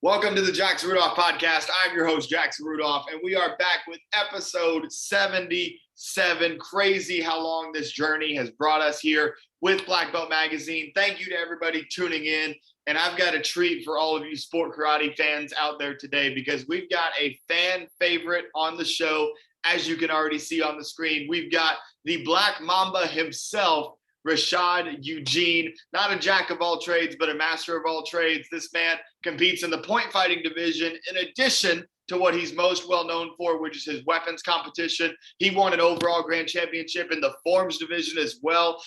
Welcome to the Jackson Rudolph podcast. I'm your host, Jackson Rudolph, and we are back with episode 77. Crazy how long this journey has brought us here with Black Belt Magazine. Thank you to everybody tuning in. And I've got a treat for all of you sport karate fans out there today because we've got a fan favorite on the show. As you can already see on the screen, we've got the Black Mamba himself, Rashad Eugene, not a jack of all trades, but a master of all trades. This man competes in the point fighting division in addition to what he's most well known for, which is his weapons competition. He won an overall grand championship in the forms division as well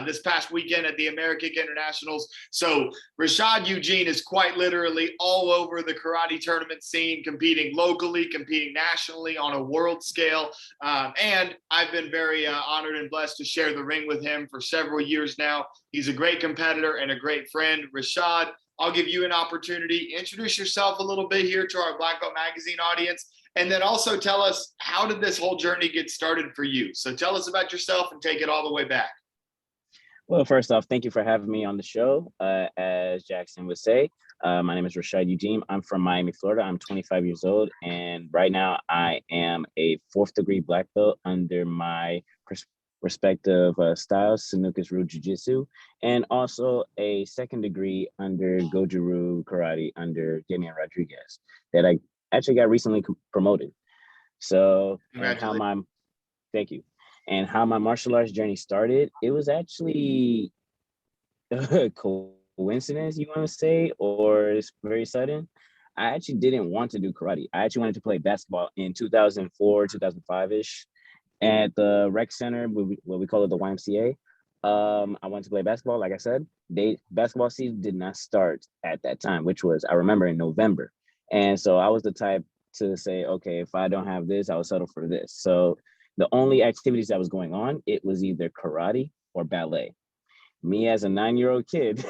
this past weekend at the AmeriKick Internationals. So Rashad Eugene is quite literally all over the karate tournament scene, competing locally, competing nationally on a world scale. And I've been very honored and blessed to share the ring with him for several years now. He's a great competitor and a great friend. Rashad, I'll give you an opportunity. Introduce yourself a little bit here to our Black Belt Magazine audience, and then also tell us, how did this whole journey get started for you? So tell us about yourself and take it all the way back. Well, first off, thank you for having me on the show. As Jackson would say, my name is Rashad Eugene. I'm from Miami, Florida. I'm 25 years old, and right now I am a 4th degree black belt under my respective styles, Sanuka's Ryu Jiu-Jitsu, and also a 2nd degree under Goju-Ryu Karate under Damian Rodriguez that I actually got recently promoted. So, thank you. And how my martial arts journey started, it was actually a coincidence, you want to say, or it's very sudden. I actually didn't want to do karate. I actually wanted to play basketball in 2004, 2005-ish. At the rec center, what we call it the YMCA. I wanted to play basketball. Like I said, basketball season did not start at that time, which was, I remember, in November. And so I was the type to say, okay, if I don't have this, I'll settle for this. So the only activities that was going on, it was either karate or ballet. Me as a 9-year-old kid,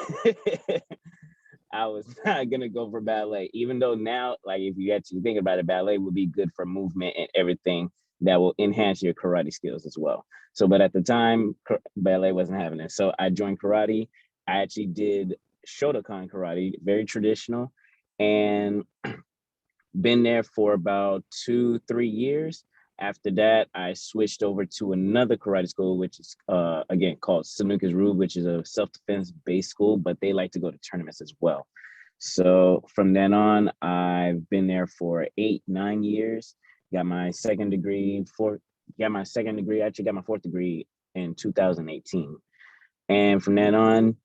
I was not gonna go for ballet, even though now, like if you actually think about it, ballet would be good for movement and everything that will enhance your karate skills as well. So, but at the time, ballet wasn't having it. So I joined karate. I actually did Shotokan karate, very traditional, and been there for about 2-3 years. After that, I switched over to another karate school, which is, again, called Sanuka's Ryu, which is a self-defense based school, but they like to go to tournaments as well. So from then on, I've been there for 8-9 years. Got my 2nd degree, actually got my 4th degree in 2018. And from then on,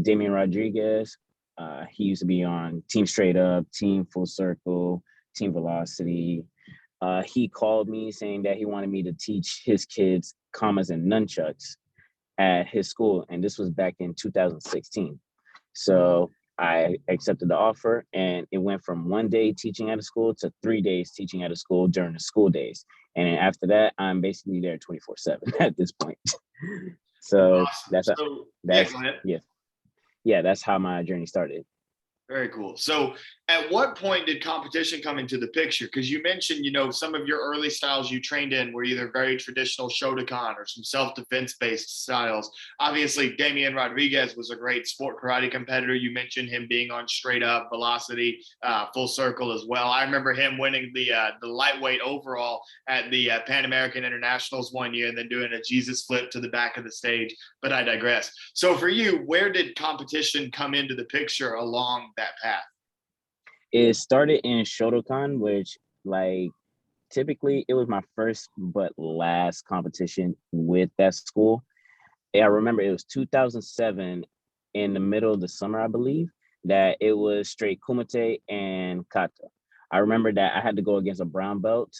Damian Rodriguez, he used to be on Team Straight Up, Team Full Circle, Team Velocity. He called me saying that he wanted me to teach his kids kamas and nunchucks at his school. And this was back in 2016. So I accepted the offer, and it went from 1 day teaching at a school to 3 days teaching at a school during the school days. And after that, I'm basically there 24/7 at this point. So awesome. that's how my journey started. Very cool. So at what point did competition come into the picture? Because you mentioned, some of your early styles you trained in were either very traditional Shotokan or some self-defense based styles. Obviously, Damian Rodriguez was a great sport karate competitor. You mentioned him being on Straight Up, Velocity, Full Circle as well. I remember him winning the lightweight overall at the Pan American Internationals one year and then doing a Jesus flip to the back of the stage. But I digress. So for you, where did competition come into the picture along that path? It started in Shotokan, which typically it was my first but last competition with that school. I remember it was 2007 in the middle of the summer, I believe, that it was straight kumite and kata. I remember that I had to go against a brown belt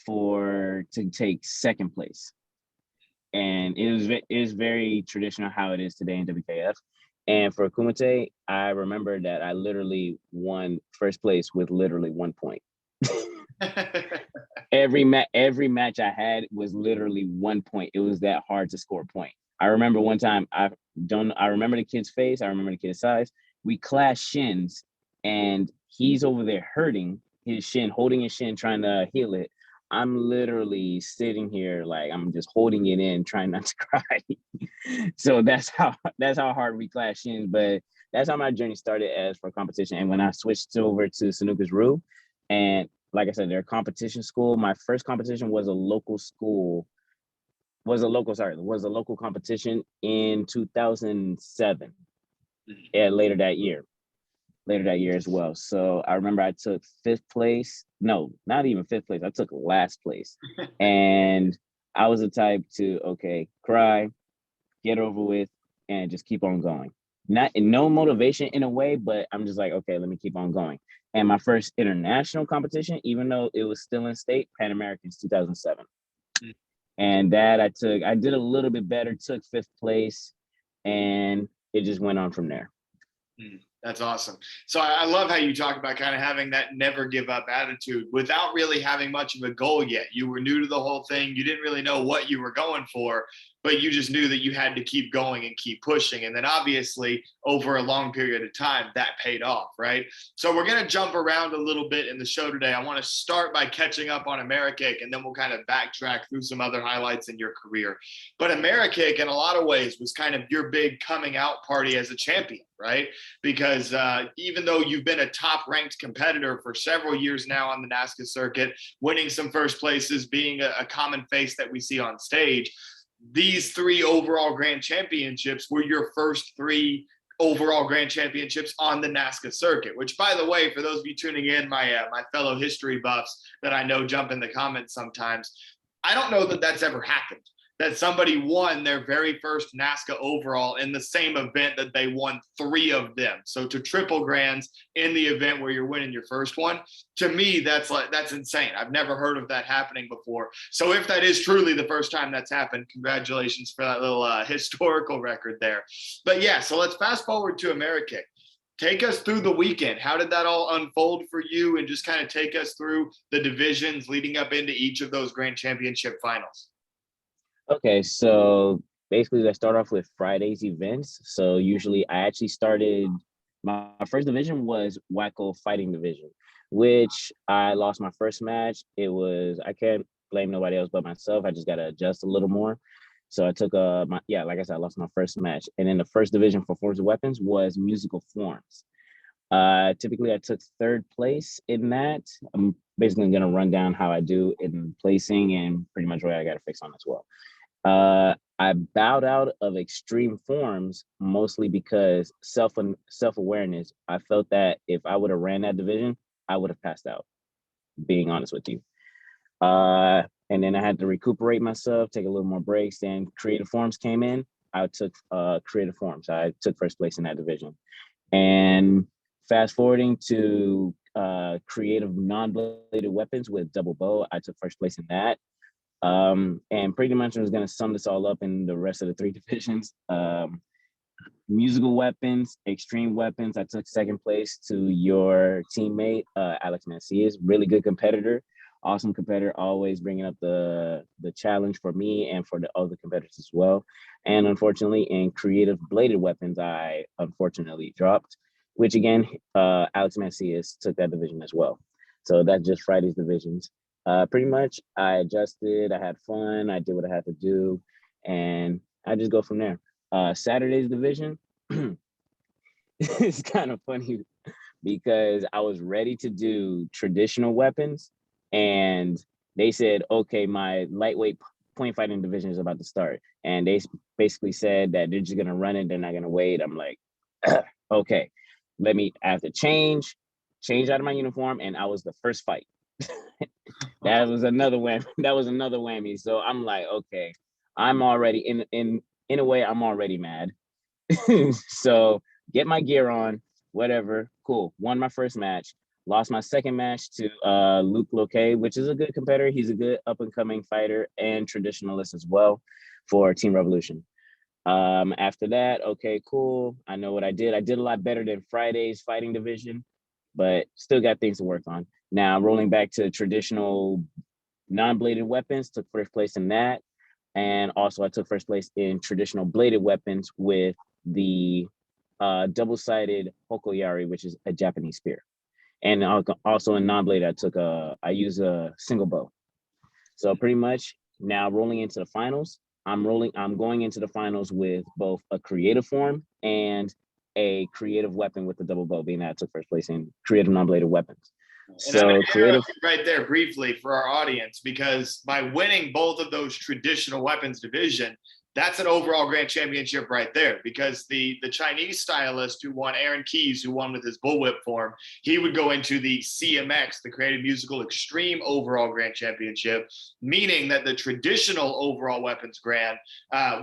to take 2nd place. And it is very traditional how it is today in WKF. And for kumite, I remember that I literally won 1st place with literally 1 point. Every match I had was literally 1 point. It was that hard to score a point. I remember one time, I remember the kid's face, I remember the kid's size. We clashed shins, and he's over there hurting his shin, holding his shin, trying to heal it. I'm literally sitting here like I'm just holding it in, trying not to cry. So that's how hard we clashed in. But that's how my journey started as for competition. And when I switched over to Sanukas Rue, and like I said, they're a competition school. My first competition was a local school, was a local competition in 2007. Yeah, later that year as well. So I remember I took fifth place. No, not even fifth place. I took last place. And I was the type to, okay, cry, get over with, and just keep on going. No motivation in a way, but I'm just like, okay, let me keep on going. And my first international competition, even though it was still in state, Pan Americans 2007. And that I did a little bit better, took fifth place, and it just went on from there. That's awesome. So I love how you talk about kind of having that never give up attitude without really having much of a goal yet. You were new to the whole thing. You didn't really know what you were going for, but you just knew that you had to keep going and keep pushing. And then obviously over a long period of time, that paid off, right? So we're going to jump around a little bit in the show today. I want to start by catching up on AmeriKick, and then we'll kind of backtrack through some other highlights in your career. But AmeriKick, in a lot of ways, was kind of your big coming out party as a champion, right? Because even though you've been a top-ranked competitor for several years now on the NASCA circuit, winning some first places, being a common face that we see on stage, these 3 overall grand championships were your first 3 overall grand championships on the NASCA circuit, which, by the way, for those of you tuning in, my fellow history buffs that I know jump in the comments sometimes, I don't know that that's ever happened, that somebody won their very first NASCA overall in the same event that they won 3 of them. So to triple grands in the event where you're winning your first one, to me, that's insane. I've never heard of that happening before. So if that is truly the first time that's happened, congratulations for that little historical record there. But yeah, so let's fast forward to AmeriKick. Take us through the weekend. How did that all unfold for you? And just kind of take us through the divisions leading up into each of those grand championship finals. Okay, so basically let's start off with Friday's events. So usually I actually started, my first division was Wacko Fighting Division, which I lost my first match. I can't blame nobody else but myself. I just got to adjust a little more. So I took like I said, I lost my first match. And then the first division for Forms of Weapons was Musical Forms. Typically I took third place in that. I'm basically going to run down how I do in placing and pretty much what I got to fix on as well. I bowed out of Extreme Forms mostly because self-awareness. I felt that if I would have ran that division, I would have passed out, being honest with you. And then I had to recuperate myself, take a little more breaks. Then Creative Forms came in. I took Creative Forms. I took first place in that division. And fast forwarding to Creative Non-Bladed Weapons with Double Bow, I took first place in that. And pretty much I was going to sum this all up in the rest of the 3 divisions. Musical Weapons, Extreme Weapons, I took second place to your teammate, Alex Macias, really good competitor, awesome competitor, always bringing up the challenge for me and for the other competitors as well. And unfortunately, in Creative Bladed Weapons, I unfortunately dropped, which again, Alex Macias took that division as well. So that's just Friday's divisions. Pretty much I adjusted, I had fun, I did what I had to do, and I just go from there. Saturday's division, it's kind of funny because I was ready to do traditional weapons and they said, okay, my lightweight point fighting division is about to start. And they basically said that they're just gonna run it, they're not gonna wait. I'm like, okay, I have to change out of my uniform, and I was the first fight. That was another whammy. So I'm like, okay, I'm already in a way, I'm already mad. So get my gear on, whatever, cool. Won my first match, lost my second match to Luke Loque, which is a good competitor. He's a good up and coming fighter and traditionalist as well for Team Revolution. After that, okay, cool. I know what I did. I did a lot better than Friday's fighting division, but still got things to work on. Now, rolling back to traditional non-bladed weapons, took first place in that. And also I took first place in traditional bladed weapons with the double-sided hokoyari, which is a Japanese spear. And also in non-bladed, I use a single bow. So pretty much now rolling into the finals, I'm going into the finals with both a creative form and a creative weapon with the double belt, being that I took first place in creative non-bladed weapons. And So I'm going to creative right there briefly for our audience, because by winning both of those traditional weapons division, that's an overall grand championship right there, because the Chinese stylist who won, Aaron Keyes, who won with his bullwhip form, he would go into the CMX, the Creative Musical Extreme overall grand championship, meaning that the traditional overall weapons grand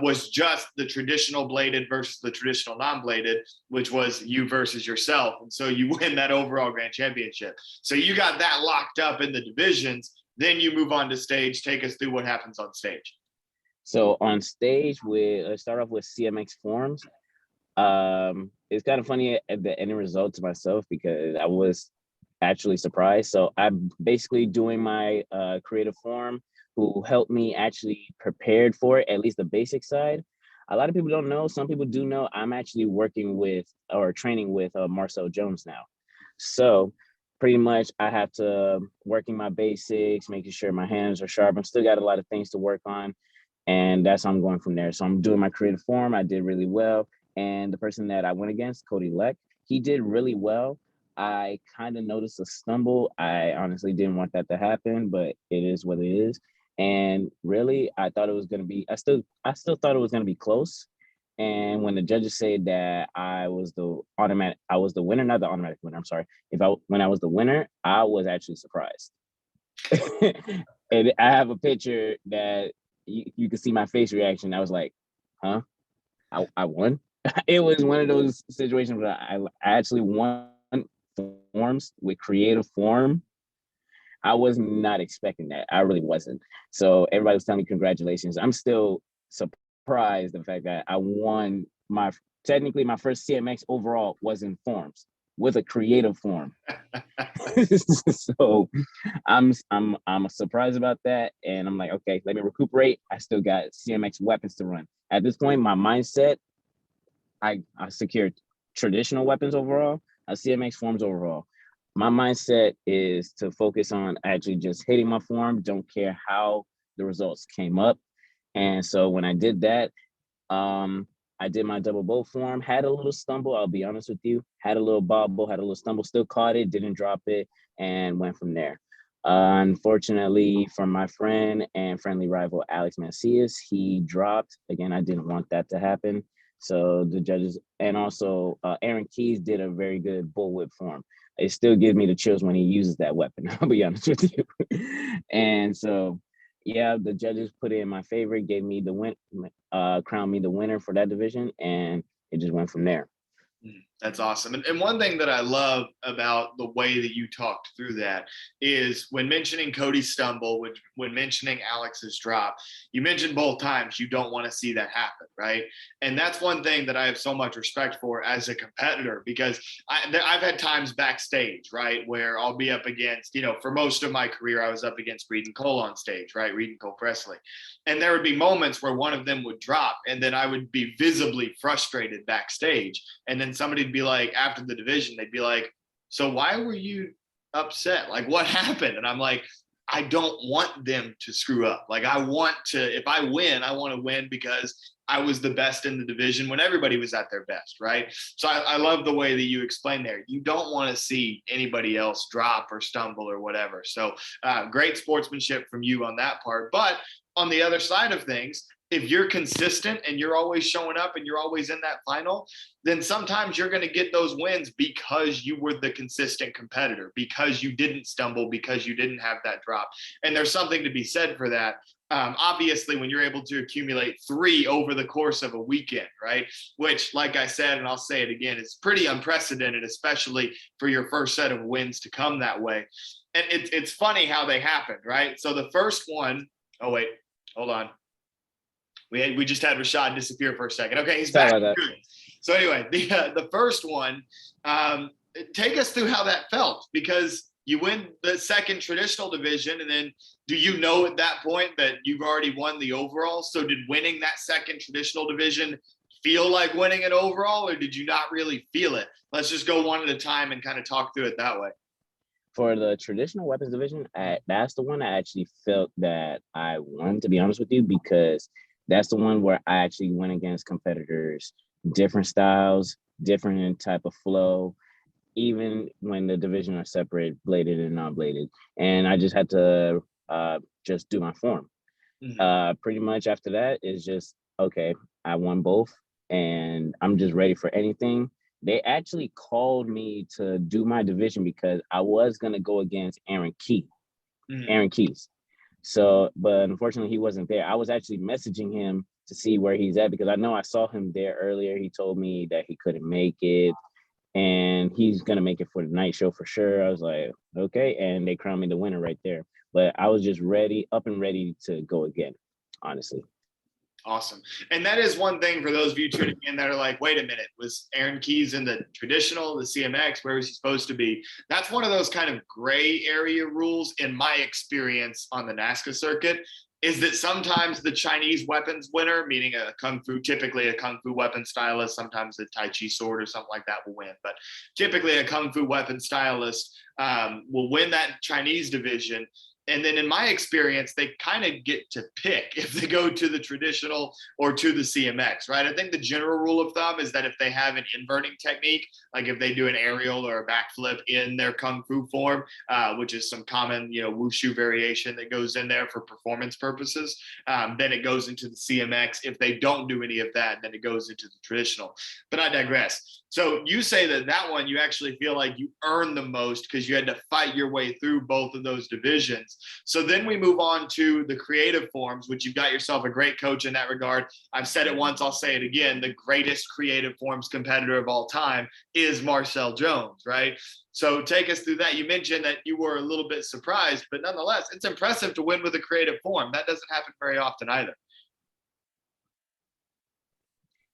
was just the traditional bladed versus the traditional non-bladed, which was you versus yourself. And so you win that overall grand championship. So you got that locked up in the divisions. Then you move on to stage. Take us through what happens on stage. So on stage, let's start off with CMX forms. It's kind of funny at the end result to myself because I was actually surprised. So I'm basically doing my creative form, who helped me actually prepared for it, at least the basic side. A lot of people don't know, some people do know, I'm actually working with or training with Marcel Jones now. So pretty much I have to working my basics, making sure my hands are sharp. I'm still got a lot of things to work on. And that's how I'm going from there. So I'm doing my creative form. I did really well. And the person that I went against, Cody Leck, he did really well. I kind of noticed a stumble. I honestly didn't want that to happen, but it is what it is. And really, I thought it was going to be, I still thought it was going to be close. And when the judges said that I was the winner, not the automatic winner, I'm sorry. When I was the winner, I was actually surprised. And I have a picture that you can see my face reaction. I was like, huh? I won? It was one of those situations where I actually won forms with creative form. I was not expecting that. I really wasn't. So everybody was telling me congratulations. I'm still surprised the fact that I won technically my first CMX overall was in forms with a creative form. So I'm surprised about that, and I'm like, okay, let me recuperate. I still got CMX weapons to run. At this point, my mindset, I secured traditional weapons overall, CMX forms overall. My mindset is to focus on actually just hitting my form. Don't care how the results came up. And so when I did that, I did my double bow form, had a little stumble, I'll be honest with you, had a little bobble, had a little stumble, still caught it, didn't drop it, and went from there. Unfortunately for my friend and friendly rival, Alex Macias, he dropped. Again, I didn't want that to happen. So the judges, and also Aaron Keyes did a very good bullwhip form. It still gives me the chills when he uses that weapon, I'll be honest with you. And so, yeah, the judges put it in my favor, gave me the win, crowned me the winner for that division, and it just went from there. That's awesome. And one thing that I love about the way that you talked through that is when mentioning Cody's stumble, when mentioning Alex's drop, you mentioned both times you don't want to see that happen, right? And that's one thing that I have so much respect for as a competitor, because I've had times backstage, right, where I'll be up against, for most of my career, I was up against Reed and Cole on stage, right? Reed and Cole Presley. And there would be moments where one of them would drop, and then I would be visibly frustrated backstage. And then somebody would be like, after the division, they'd be like, so why were you upset? Like, what happened? And I'm like, I don't want them to screw up. Like, if I win, I want to win because I was the best in the division when everybody was at their best, right? So I love the way that you explained there. You don't want to see anybody else drop or stumble or whatever. So great sportsmanship from you on that part. But on the other side of things, if you're consistent and you're always showing up and you're always in that final, then sometimes you're going to get those wins because you were the consistent competitor, because you didn't stumble, because you didn't have that drop. And there's something to be said for that. Obviously, when you're able to accumulate 3 over the course of a weekend, right? Which, like I said, and I'll say it again, is pretty unprecedented, especially for your first set of wins to come that way. And it's funny how they happened, right? So the first one, oh, wait, hold on. We just had Rashad disappear for a second. Okay, he's back. So anyway, the first one, take us through how that felt, because you win the second traditional division, and then do you know at that point that you've already won the overall? So did winning that second traditional division feel like winning an overall, or did you not really feel it? Let's just go one at a time and kind of talk through it that way. For the traditional weapons division, that's the one I actually felt that I won, to be honest with you, because that's the one where I actually went against competitors, different styles, different type of flow, even when the division are separate, bladed and non-bladed. And I just had to just do my form. Pretty much after that is just, okay, I won both and I'm just ready for anything. They actually called me to do my division because I was going to go against Aaron Keys. So, but unfortunately he wasn't there. I was actually messaging him to see where he's at because I know I saw him there earlier. He told me that he couldn't make it and he's going to make it for the night show for sure. I was like, okay. And they crowned me the winner right there. But I was just up and ready to go again, honestly. Awesome. And that is one thing for those of you tuning in that are like, wait a minute, was Aaron Keys in the traditional, the CMX, where was he supposed to be? That's one of those kind of gray area rules in my experience on the NASCA circuit, is that sometimes the Chinese weapons winner, meaning typically a Kung Fu weapon stylist, sometimes a Tai Chi sword or something like that will win, but typically a Kung Fu weapon stylist will win that Chinese division. And then in my experience, they kind of get to pick if they go to the traditional or to the CMX, right? I think the general rule of thumb is that if they have an inverting technique, like if they do an aerial or a backflip in their Kung Fu form, which is some common, wushu variation that goes in there for performance purposes, then it goes into the CMX. If they don't do any of that, then it goes into the traditional. But I digress. So you say that one, you actually feel like you earned the most because you had to fight your way through both of those divisions. So then we move on to the creative forms, which you've got yourself a great coach in that regard. I've said it once, I'll say it again. The greatest creative forms competitor of all time is Marcel Jones, right? So take us through that. You mentioned that you were a little bit surprised, but nonetheless, it's impressive to win with a creative form. That doesn't happen very often either.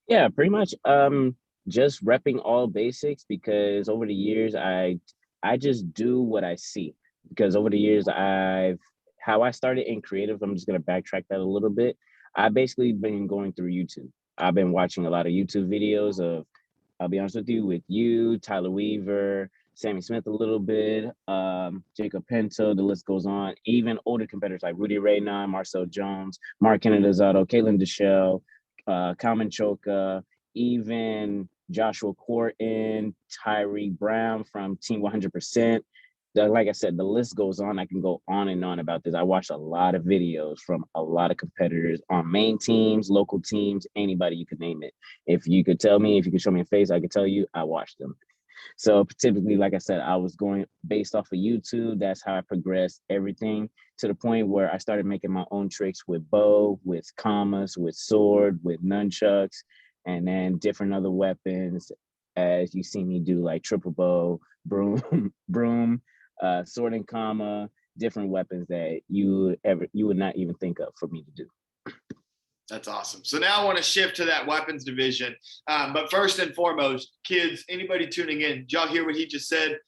Yeah, pretty much. Just repping all basics because over the years I just do what I see, because over the years how I started in creative, I'm just gonna backtrack that a little bit. I've basically been going through YouTube. I've been watching a lot of YouTube videos of, I'll be honest with you, Tyler Weaver, Sammy Smith a little bit, Jacob Pinto, the list goes on. Even older competitors like Rudy Raynon, Marcel Jones, Mark Canadazato, Caitlin Deschelle, Kalman Choka, even Joshua Corton, Tyree Brown from Team 100%. Like I said, the list goes on. I can go on and on about this. I watched a lot of videos from a lot of competitors on main teams, local teams, anybody you could name it. If you could show me a face, I could tell you I watched them. So typically, like I said, I was going based off of YouTube. That's how I progressed everything to the point where I started making my own tricks with bow, with commas, with sword, with nunchucks, and then different other weapons, as you see me do, like triple bow, broom, sword and comma, different weapons that you would not even think of for me to do. That's awesome. So now I want to shift to that weapons division. But first and foremost, kids, anybody tuning in, did y'all hear what he just said?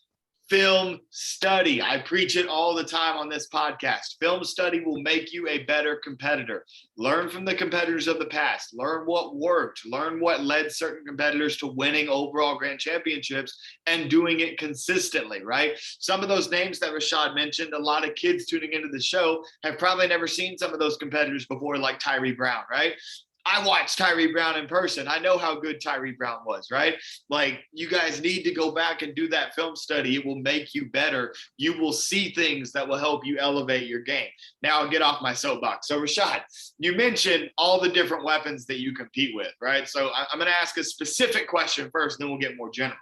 Film study. I preach it all the time on this podcast. Film study will make you a better competitor. Learn from the competitors of the past. Learn what worked. Learn what led certain competitors to winning overall grand championships and doing it consistently, right? Some of those names that Rashad mentioned, a lot of kids tuning into the show have probably never seen some of those competitors before, like Tyree Brown, right? I watched Tyree Brown in person. I know how good Tyree Brown was, right? Like, you guys need to go back and do that film study. It will make you better. You will see things that will help you elevate your game. Now I'll get off my soapbox. So Rashad, you mentioned all the different weapons that you compete with, right? So I'm going to ask a specific question first, then we'll get more general.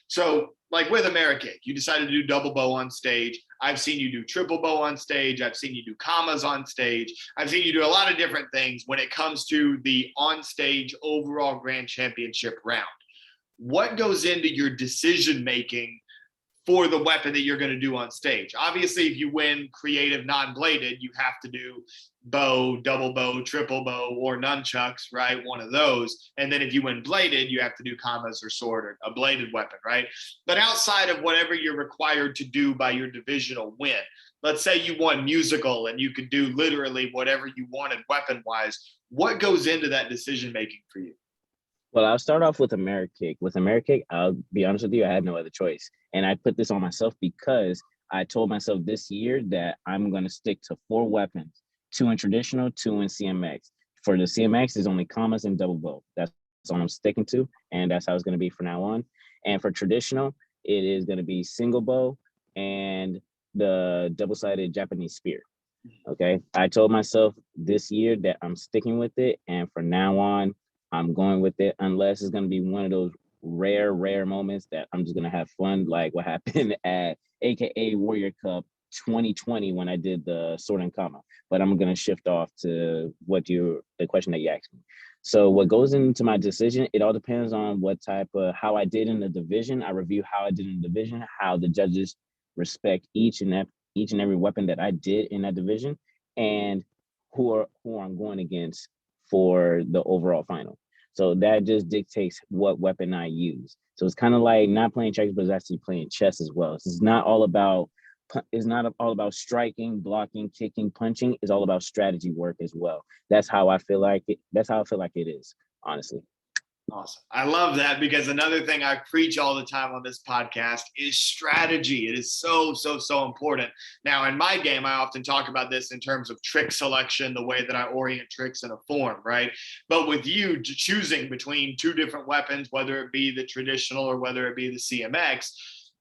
So like with AmeriKick, you decided to do double bow on stage. I've seen you do triple bow on stage. I've seen you do commas on stage. I've seen you do a lot of different things when it comes to the on-stage overall grand championship round. What goes into your decision-making for the weapon that you're going to do on stage? Obviously, if you win creative non-bladed, you have to do bow, double bow, triple bow, or nunchucks, right? One of those. And then if you win bladed, you have to do commas or sword or a bladed weapon, right? But outside of whatever you're required to do by your divisional win, let's say you won musical and you could do literally whatever you wanted weapon-wise, what goes into that decision-making for you? Well, I'll start off with AmeriKick. With AmeriKick, I'll be honest with you, I had no other choice. And I put this on myself because I told myself this year that I'm going to stick to 4 weapons, 2 in traditional, 2 in CMX. For the CMX, is only commas and double bow. That's what I'm sticking to, and that's how it's going to be from now on. And for traditional, it is going to be single bow and the double-sided Japanese spear. Okay, I told myself this year that I'm sticking with it, and from now on, I'm going with it, unless it's going to be one of those rare moments that I'm just going to have fun, like what happened at AKA Warrior Cup 2020 when I did the sword and comma. But I'm going to shift off to the question that you asked me. So what goes into my decision, it all depends on how I did in the division. I review how I did in the division, how the judges respect each and every weapon that I did in that division, and who I'm going against for the overall final. So that just dictates what weapon I use. So it's kind of like not playing checkers, but it's actually playing chess as well. So it's not all about striking, blocking, kicking, punching. It's all about strategy work as well. That's how I feel like it is, honestly. Awesome. I love that, because another thing I preach all the time on this podcast is strategy. It is so important. Now, in my game, I often talk about this in terms of trick selection, the way that I orient tricks in a form, right? But with you choosing between two different weapons, whether it be the traditional or whether it be the CMX,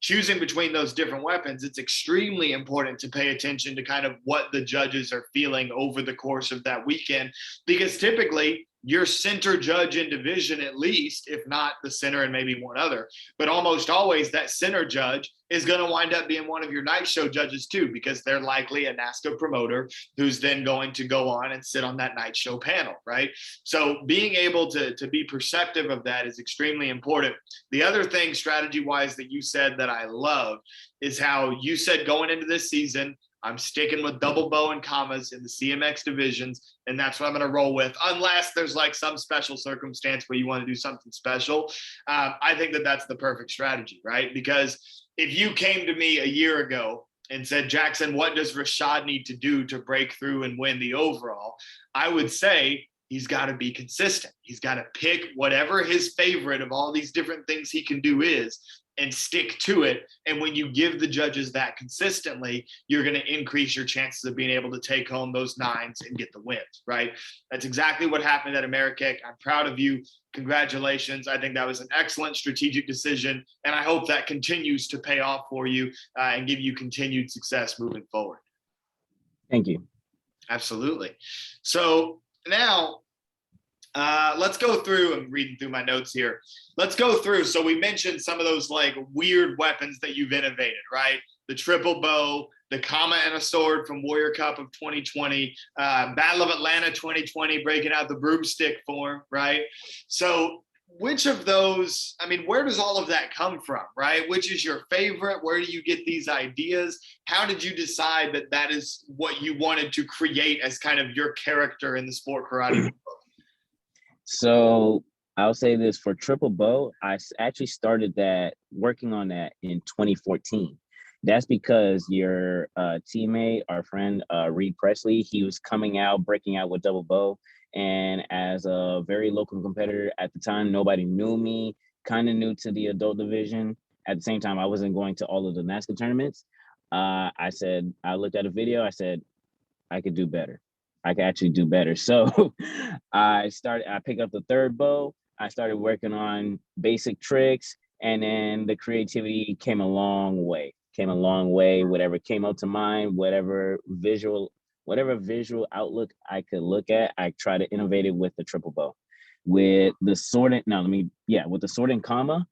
choosing between those different weapons, it's extremely important to pay attention to kind of what the judges are feeling over the course of that weekend, because typically your center judge in division, at least, if not the center and maybe one other, but almost always that center judge is going to wind up being one of your night show judges too, because they're likely a NASCA promoter who's then going to go on and sit on that night show panel, right? So being able to be perceptive of that is extremely important. The other thing strategy-wise that you said that I love is how you said going into this season, I'm sticking with double bow and commas in the CMX divisions, and that's what I'm going to roll with, unless there's like some special circumstance where you want to do something special. I think that that's the perfect strategy, right? Because if you came to me a year ago and said, Jackson, what does Rashad need to do to break through and win the overall? I would say he's got to be consistent. He's got to pick whatever his favorite of all these different things he can do is and stick to it. And when you give the judges that consistently, you're going to increase your chances of being able to take home those nines and get the wins, right? That's exactly what happened at AmeriKick. I'm proud of you. Congratulations. I think that was an excellent strategic decision, and I hope that continues to pay off for you and give you continued success moving forward. Thank you. Absolutely. So now, let's go through. I'm reading through my notes here. Let's go through. So we mentioned some of those like weird weapons that you've innovated, right? The triple bow, the comma and a sword from Warrior Cup of 2020, Battle of Atlanta 2020, breaking out the broomstick form, right? So which of those, I mean, where does all of that come from, right? Which is your favorite? Where do you get these ideas? How did you decide that that is what you wanted to create as kind of your character in the sport karate? So I'll say this, for triple bow, I actually started working on that in 2014. That's because your teammate, our friend, Reed Presley, he was breaking out with double bow. And as a very local competitor at the time, nobody knew me, kind of new to the adult division. At the same time, I wasn't going to all of the NASCA tournaments. I looked at a video, I said, I could do better. I could actually do better. So I picked up the third bow. I started working on basic tricks, and then the creativity came a long way. Whatever came up to mind, whatever visual outlook I could look at, I try to innovate it with the triple bow. With the sword with the sword and comma,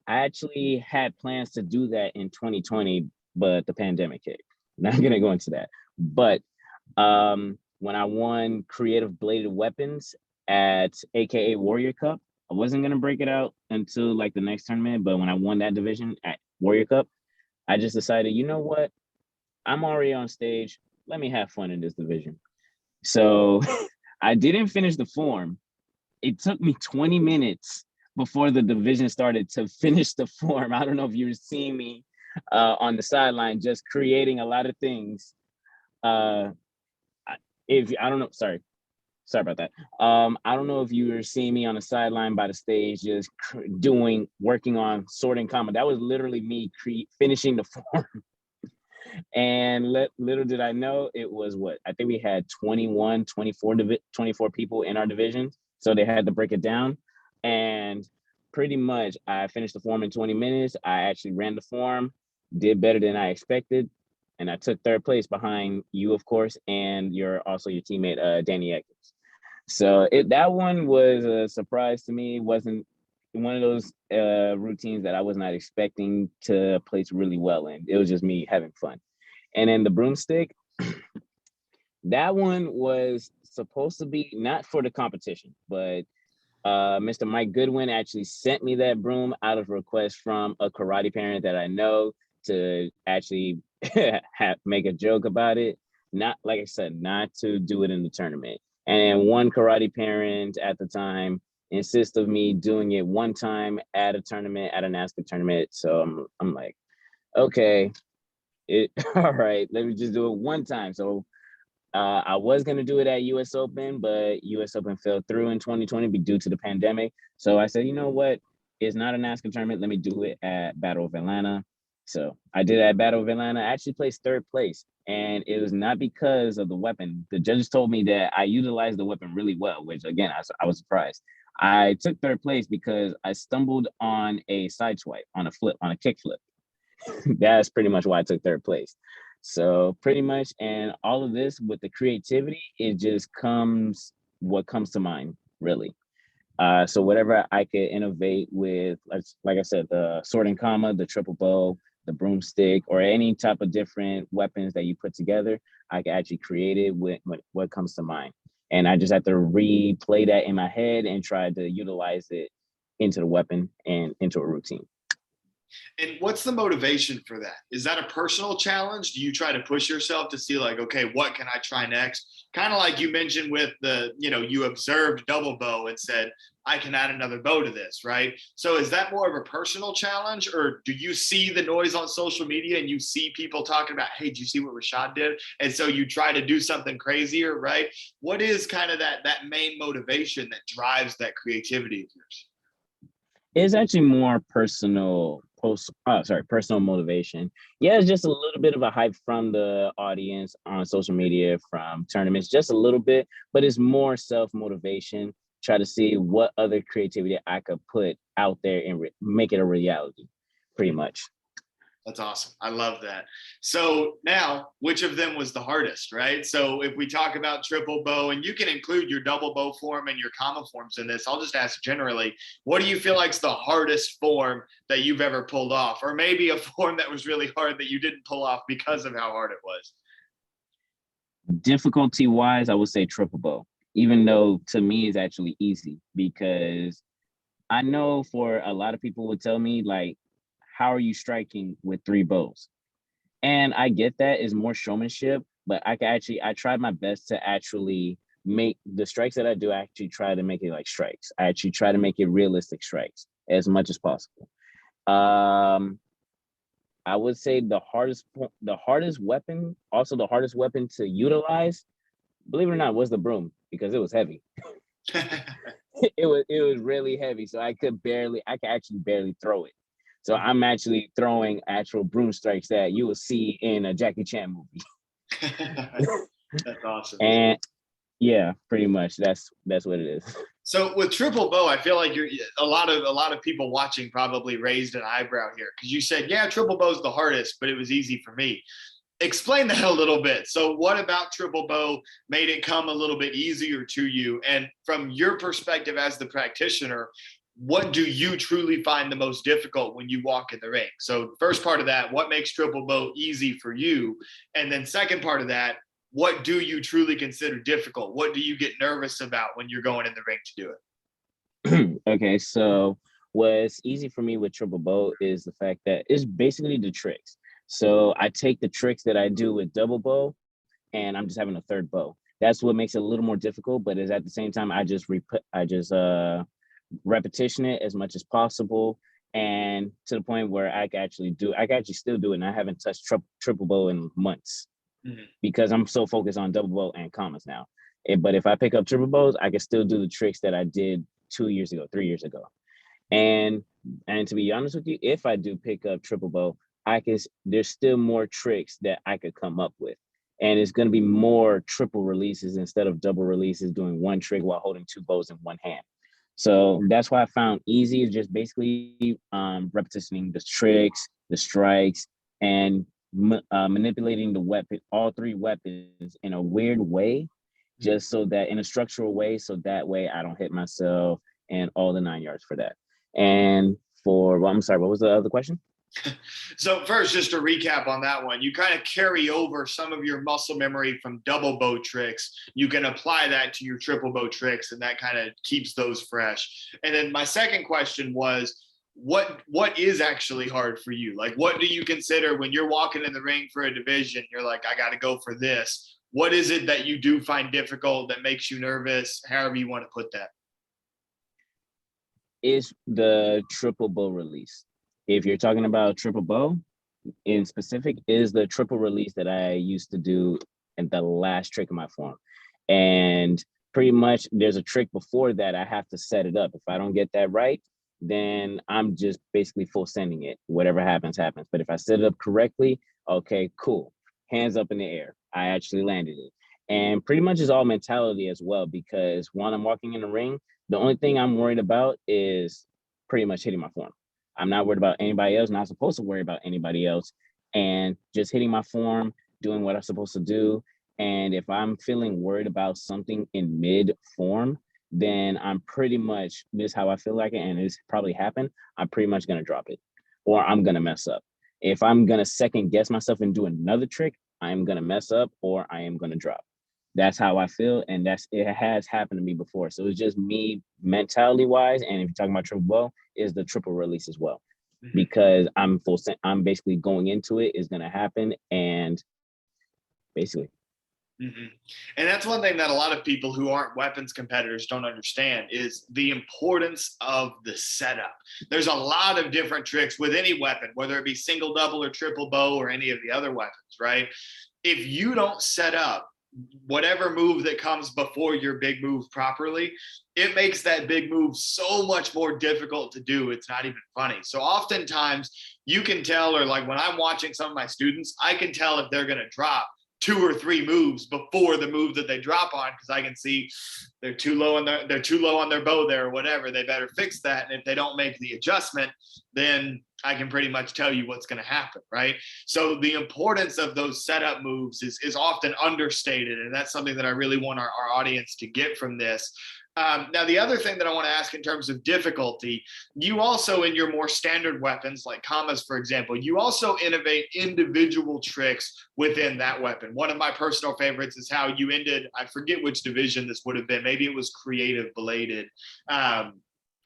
I actually had plans to do that in 2020, but the pandemic hit. Not gonna go into that. But when I won creative bladed weapons at AKA Warrior Cup, I wasn't gonna break it out until like the next tournament. But when I won that division at Warrior Cup, I just decided, you know what? I'm already on stage. Let me have fun in this division. So I didn't finish the form. It took me 20 minutes before the division started to finish the form. I don't know if you were seeing me on the sideline, just creating a lot of things. Sorry about that. I don't know if you were seeing me on the sideline by the stage, just working on sword and comma. That was literally me finishing the form. And little did I know, it was I think we had 24 people in our division. So they had to break it down. And pretty much I finished the form in 20 minutes. I actually ran the form, did better than I expected. And I took third place behind you, of course, and your teammate, Danny Eckers. So that one was a surprise to me. It wasn't one of those routines that I was not expecting to place really well in. It was just me having fun. And then the broomstick, that one was supposed to be not for the competition, but Mr. Mike Goodwin actually sent me that broom out of request from a karate parent that I know to actually make a joke about it. Not, like I said, not to do it in the tournament. And one karate parent at the time insisted of me doing it one time at a tournament, at a NASCAR tournament. So I'm like, okay, all right, let me just do it one time. So I was going to do it at US Open, but US Open fell through in 2020 due to the pandemic. So I said, you know what? It's not a NASCAR tournament. Let me do it at Battle of Atlanta. So I did it at Battle of Atlanta. I actually placed third place. And it was not because of the weapon. The judges told me that I utilized the weapon really well, which again, I was surprised. I took third place because I stumbled on a side swipe, on a kick flip. That's pretty much why I took third place. So pretty much, and all of this with the creativity, it just comes what comes to mind, really. So whatever I could innovate with, like I said, the sword and comma, the triple bow, the broomstick, or any type of different weapons that you put together, I can actually create it with what comes to mind. And I just have to replay that in my head and try to utilize it into the weapon and into a routine. And what's the motivation for that? Is that a personal challenge? Do you try to push yourself to see like, okay, what can I try next? Kind of like you mentioned with you observed double bow and said, I can add another bow to this, right? So is that more of a personal challenge, or do you see the noise on social media and you see people talking about, hey, do you see what Rashad did? And so you try to do something crazier, right? What is kind of that main motivation that drives that creativity of yours? It's actually more personal motivation. Yeah, it's just a little bit of a hype from the audience on social media, from tournaments, just a little bit, but it's more self-motivation. Try to see what other creativity I could put out there and make it a reality, pretty much. That's awesome. I love that. So now, which of them was the hardest, right? So if we talk about triple bow, and you can include your double bow form and your comma forms in this, I'll just ask generally, what do you feel like is the hardest form that you've ever pulled off? Or maybe a form that was really hard that you didn't pull off because of how hard it was? Difficulty-wise, I would say triple bow, even though to me it's actually easy, because I know for a lot of people would tell me, like, how are you striking with three bows? And I get that is more showmanship, but I tried my best to actually make the strikes that I do, I actually try to make it like strikes. I actually try to make it realistic strikes as much as possible. I would say the hardest weapon, also the hardest weapon to utilize, believe it or not, was the broom, because it was heavy. It was really heavy. So I could actually barely throw it. So I'm actually throwing actual broom strikes that you will see in a Jackie Chan movie. That's awesome. And yeah, pretty much that's what it is. So with triple bow, I feel like a lot of people watching probably raised an eyebrow here, because you said, yeah, triple bow is the hardest, but it was easy for me. Explain that a little bit. So what about triple bow made it come a little bit easier to you? And from your perspective as the practitioner, what do you truly find the most difficult when you walk in the ring? So first part of that, what makes triple bow easy for you? And then second part of that, what do you truly consider difficult? What do you get nervous about when you're going in the ring to do it? Okay, so what's easy for me with triple bow is the fact that it's basically the tricks. So I take the tricks that I do with double bow, and I'm just having a third bow. That's what makes it a little more difficult, but is at the same time, I just repetition it as much as possible, and to the point where I can actually still do it, and I haven't touched triple bow in months, because I'm so focused on double bow and commas now. But if I pick up triple bows, I can still do the tricks that I did 2 years ago, 3 years ago. And to be honest with you, if I do pick up triple bow, there's still more tricks that I could come up with. And it's going to be more triple releases instead of double releases, doing one trick while holding two bows in one hand. So that's why I found easy is just basically repetitioning the tricks, the strikes, and manipulating the weapon, all three weapons in a weird way, just so that in a structural way, so that way I don't hit myself and all the 9 yards for that. And well, I'm sorry, what was the other question? So first, just to recap on that one, you kind of carry over some of your muscle memory from double bow tricks. You can apply that to your triple bow tricks, and that kind of keeps those fresh. And then my second question was, what is actually hard for you? Like, what do you consider when you're walking in the ring for a division? You're like, I got to go for this. What is it that you do find difficult, that makes you nervous? However you want to put that. Is the triple bow release. If you're talking about triple bow in specific, is the triple release that I used to do in the last trick of my form. And pretty much there's a trick before that I have to set it up. If I don't get that right, then I'm just basically full sending it. Whatever happens, happens. But if I set it up correctly, okay, cool. Hands up in the air. I actually landed it. And pretty much is all mentality as well, because when I'm walking in the ring, the only thing I'm worried about is pretty much hitting my form. I'm not worried about anybody else, not supposed to worry about anybody else, and just hitting my form, doing what I'm supposed to do. And if I'm feeling worried about something in mid form, then I'm pretty much, this is how I feel like it, and it's probably happened, I'm pretty much going to drop it, or I'm going to mess up. If I'm going to second guess myself and do another trick, I'm going to mess up, or I am going to drop. That's how I feel, and it has happened to me before. So it's just me mentality wise, and if you're talking about triple bow, is the triple release as well, because I'm basically going into it is going to happen, and basically. Mm-hmm. And that's one thing that a lot of people who aren't weapons competitors don't understand is the importance of the setup. There's a lot of different tricks with any weapon, whether it be single, double, or triple bow, or any of the other weapons, right? If you don't set up whatever move that comes before your big move properly, it makes that big move so much more difficult to do. It's not even funny. So oftentimes you can tell, or like when I'm watching some of my students, I can tell if they're going to drop 2 or 3 moves before the move that they drop on, because I can see they're too low on their bow there or whatever. They better fix that. And if they don't make the adjustment, then I can pretty much tell you what's going to happen, right? So the importance of those setup moves is often understated, and that's something that I really want our audience to get from this. Now, the other thing that I want to ask in terms of difficulty, you also, in your more standard weapons, like kamas, for example, you also innovate individual tricks within that weapon. One of my personal favorites is how you ended, I forget which division this would have been. Maybe it was creative belated.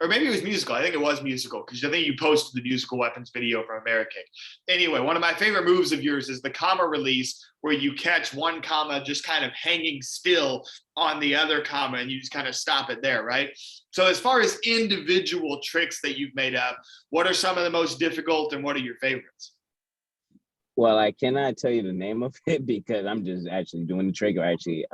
Or maybe it was musical. I think it was musical, because I think you posted the musical weapons video from AmeriKick. Anyway, one of my favorite moves of yours is the kama release, where you catch one kama just kind of hanging still on the other kama, and you just kind of stop it there, right? So as far as individual tricks that you've made up, what are some of the most difficult, and what are your favorites? Well, I cannot tell you the name of it because I'm just actually doing the trick, or actually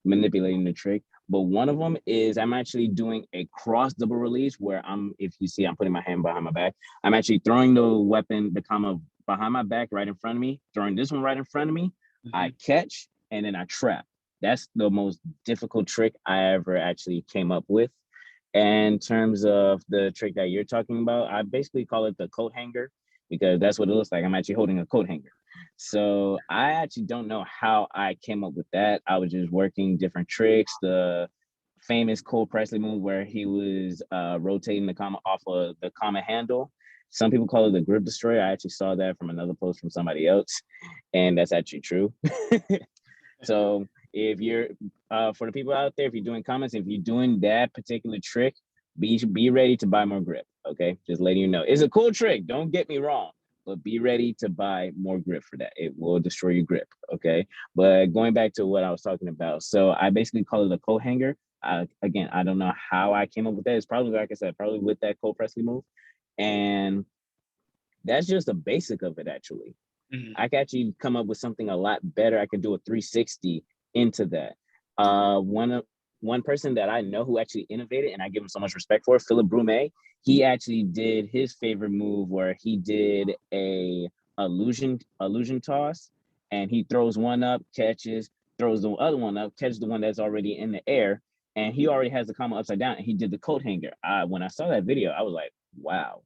manipulating the trick. But one of them is I'm actually doing a cross double release where if you see, I'm putting my hand behind my back. I'm actually throwing the weapon, the kama, behind my back, right in front of me, throwing this one right in front of me. Mm-hmm. I catch, and then I trap. That's the most difficult trick I ever actually came up with. And in terms of the trick that you're talking about, I basically call it the coat hanger, because that's what it looks like. I'm actually holding a coat hanger. So I actually don't know how I came up with that. I was just working different tricks. The famous Cole Presley move where he was rotating the kama off of the kama handle. Some people call it the grip destroyer. I actually saw that from another post from somebody else, and that's actually true. So if you're, for the people out there, if you're doing comments, if you're doing that particular trick, be ready to buy more grip, okay? Just letting you know. It's a cool trick, don't get me wrong, but be ready to buy more grip for that. It will destroy your grip, okay? But going back to what I was talking about, so I basically call it a coat hanger. Again, I don't know how I came up with that. It's probably, like I said, probably with that Cole Presley move. And that's just a basic of it, actually. Mm-hmm. I could actually come up with something a lot better. I could do a 360 into that. One person that I know who actually innovated, and I give him so much respect for, Philip Brumet, he actually did his favorite move where he did a illusion toss, and he throws one up, catches, throws the other one up, catches the one that's already in the air, and he already has the comma upside down, and he did the coat hanger. When I saw that video, I was like, wow,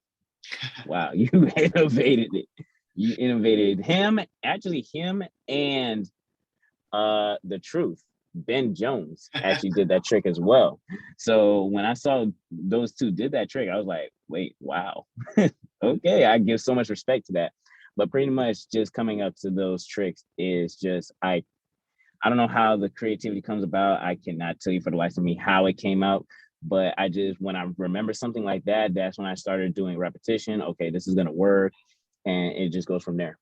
you innovated it. You innovated him, and the truth. Ben Jones actually did that trick as well. So when I saw those two did that trick, I was like, wait, wow. Okay, I give so much respect to that. But pretty much just coming up to those tricks is just, I don't know how the creativity comes about. I cannot tell you for the life of me how it came out. But I just, when I remember something like that, that's when I started doing repetition. Okay, this is going to work. And it just goes from there.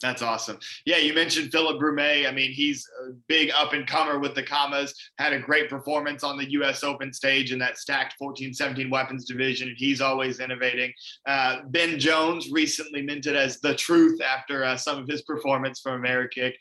That's awesome. Yeah, you mentioned Philip Brumet. I mean, he's a big up and comer with the commas, had a great performance on the US Open stage in that stacked 14-17 weapons division. He's always innovating. Ben Jones recently minted as the truth after some of his performance from AmeriKick.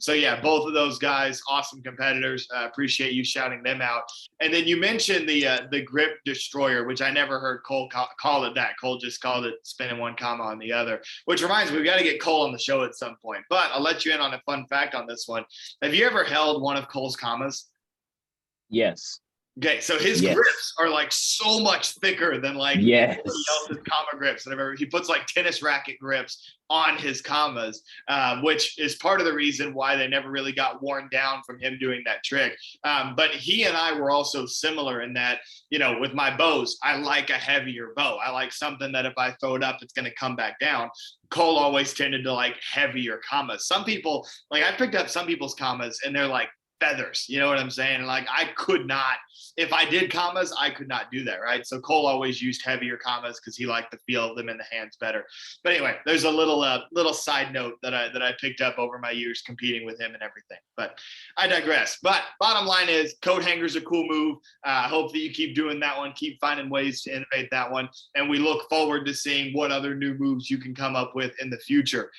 So yeah, both of those guys, awesome competitors. Appreciate you shouting them out. And then you mentioned the grip destroyer, which I never heard Cole call it that. Cole just called it spinning one comma on the other, which reminds me, we got to get Cole on the show at some point. But I'll let you in on a fun fact on this one. Have you ever held one of Cole's commas? Yes. Okay, so his grips are like so much thicker than like anybody else's comma grips. Whenever he puts like tennis racket grips on his commas, which is part of the reason why they never really got worn down from him doing that trick. But he and I were also similar in that, you know, with my bows, I like a heavier bow. I like something that if I throw it up, it's going to come back down. Cole always tended to like heavier commas. Some people, like I picked up some people's commas and they're like feathers, you know what I'm saying? Like I could not, if I did commas, I could not do that, right? So Cole always used heavier commas because he liked the feel of them in the hands better. But anyway, there's a little side note that I picked up over my years competing with him and everything. But I digress. But bottom line is, coat hanger's a cool move. I hope that you keep doing that one, keep finding ways to innovate that one, and we look forward to seeing what other new moves you can come up with in the future.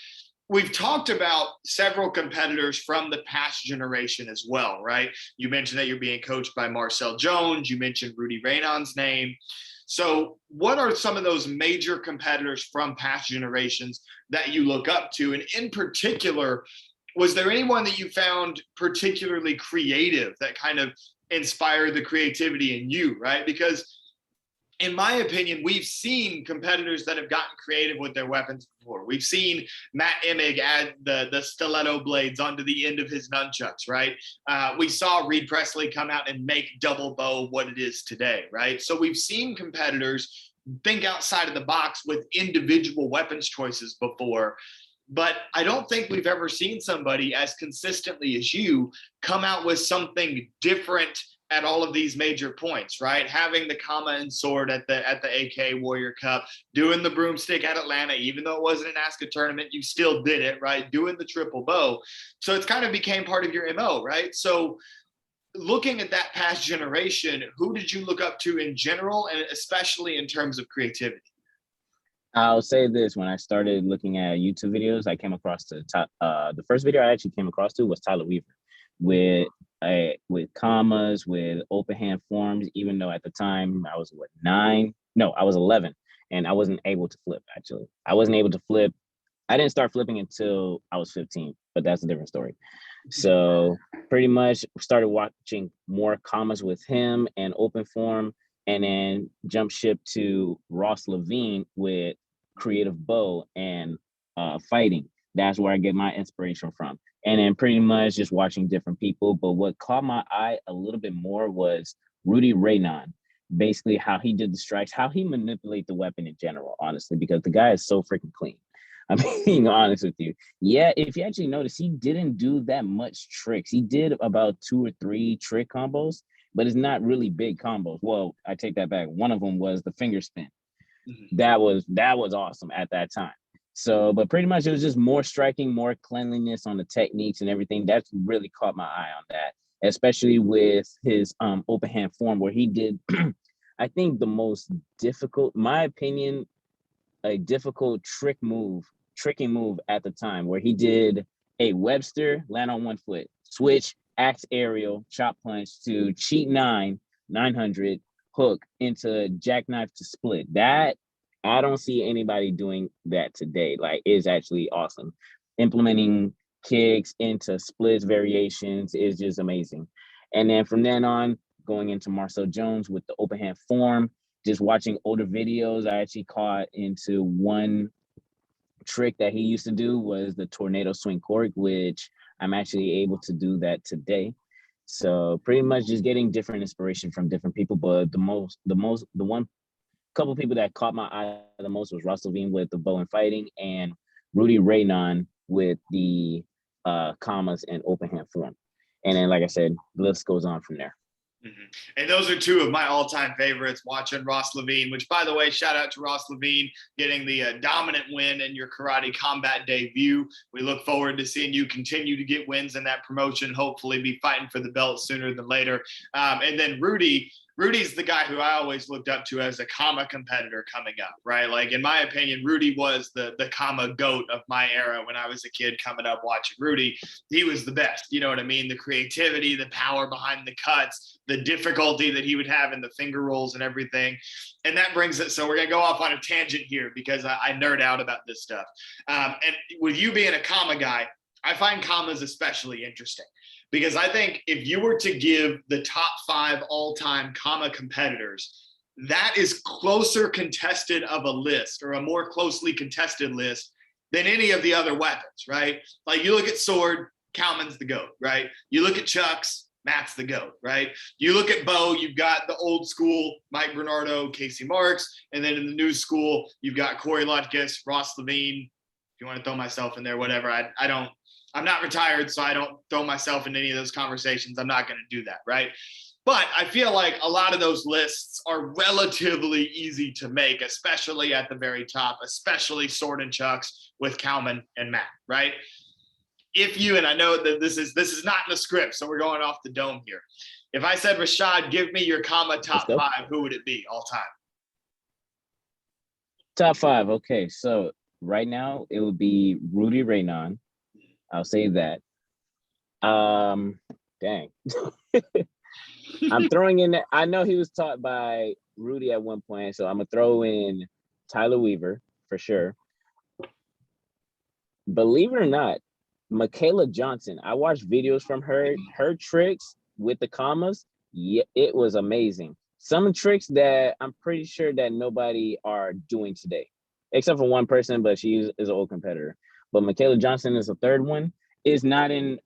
We've talked about several competitors from the past generation as well, right? You mentioned that you're being coached by Marcel Jones. You mentioned Rudy Raynon's name. So what are some of those major competitors from past generations that you look up to? And in particular, was there anyone that you found particularly creative that kind of inspired the creativity in you, right? Because in my opinion, we've seen competitors that have gotten creative with their weapons before. We've seen Matt Emig add the stiletto blades onto the end of his nunchucks, right? We saw Reed Presley come out and make double bow what it is today, right? So we've seen competitors think outside of the box with individual weapons choices before. But I don't think we've ever seen somebody as consistently as you come out with something different at all of these major points, right? Having the comma and sword at the AK Warrior Cup, doing the broomstick at Atlanta, even though it wasn't an ASCA tournament, you still did it, right? Doing the triple bow. So it's kind of became part of your MO, right? So looking at that past generation, who did you look up to in general, and especially in terms of creativity? I'll say this: when I started looking at YouTube videos, I came across the first video I actually came across to was Tyler Weaver with commas, with open hand forms, even though at the time I was 9? No, I was 11, and I wasn't able to flip. Actually, I wasn't able to flip. I didn't start flipping until I was 15, but that's a different story. So pretty much started watching more commas with him and open form, and then jump ship to Ross Levine with creative bow and fighting. That's where I get my inspiration from. And then pretty much just watching different people. But what caught my eye a little bit more was Rudy Raynon. Basically how he did the strikes, how he manipulated the weapon in general, honestly, because the guy is so freaking clean. I'm being honest with you. Yeah, if you actually notice, he didn't do that much tricks. He did about 2 or 3 trick combos, but it's not really big combos. Well, I take that back. One of them was the finger spin. Mm-hmm. That was awesome at that time. So, but pretty much it was just more striking, more cleanliness on the techniques and everything. That's really caught my eye on that, especially with his open hand form where he did, I think the most difficult, my opinion, a difficult tricking move at the time where he did a Webster, land on one foot, switch, axe aerial, chop punch to cheat 900, hook into jackknife to split. That I don't see anybody doing that today. Like, it's actually awesome. Implementing kicks into splits variations is just amazing. And then from then on, going into Marcel Jones with the open hand form, just watching older videos, I actually caught into one trick that he used to do was the tornado swing cork, which I'm actually able to do that today. So pretty much just getting different inspiration from different people. But the one couple people that caught my eye the most was Ross Levine with the bow and fighting, and Rudy Raynon with the commas and open hand form. And then, like I said, the list goes on from there. Mm-hmm. And those are two of my all-time favorites, watching Ross Levine, which, by the way, shout out to Ross Levine getting the dominant win in your karate combat debut. We look forward to seeing you continue to get wins in that promotion, hopefully be fighting for the belt sooner than later. And then Rudy's the guy who I always looked up to as a comma competitor coming up, right? Like, in my opinion, Rudy was the comma goat of my era when I was a kid coming up watching Rudy. He was the best, you know what I mean? The creativity, the power behind the cuts, the difficulty that he would have in the finger rolls and everything. And that brings it. So we're going to go off on a tangent here because I nerd out about this stuff. And with you being a comma guy, I find commas especially interesting. Because I think if you were to give the top 5 all-time comma competitors, that is closer contested of a list, or a more closely contested list, than any of the other weapons, right? Like, you look at sword, Cowman's the GOAT, right? You look at chucks, Matt's the GOAT, right? You look at bow, you've got the old school Mike Bernardo, Casey Marks, and then in the new school, you've got Corey Lutkus, Ross Levine. If you want to throw myself in there, whatever. I'm not retired, so I don't throw myself in any of those conversations. I'm not going to do that, right? But I feel like a lot of those lists are relatively easy to make, especially at the very top, especially sword and chucks with Cowman and Matt, right? If you, and I know that this is not in the script, so we're going off the dome here. If I said, Rashad, give me your comma top 5, who would it be all time? Top 5, okay. So right now it would be Rudy Raynon. I'll say that. Dang. I'm throwing in, I know he was taught by Rudy at one point, so I'm going to throw in Tyler Weaver for sure. Believe it or not, Michaela Johnson, I watched videos from her tricks with the commas. Yeah, it was amazing. Some tricks that I'm pretty sure that nobody are doing today, except for one person, but she is an old competitor. But Michaela Johnson is the third one. Is not in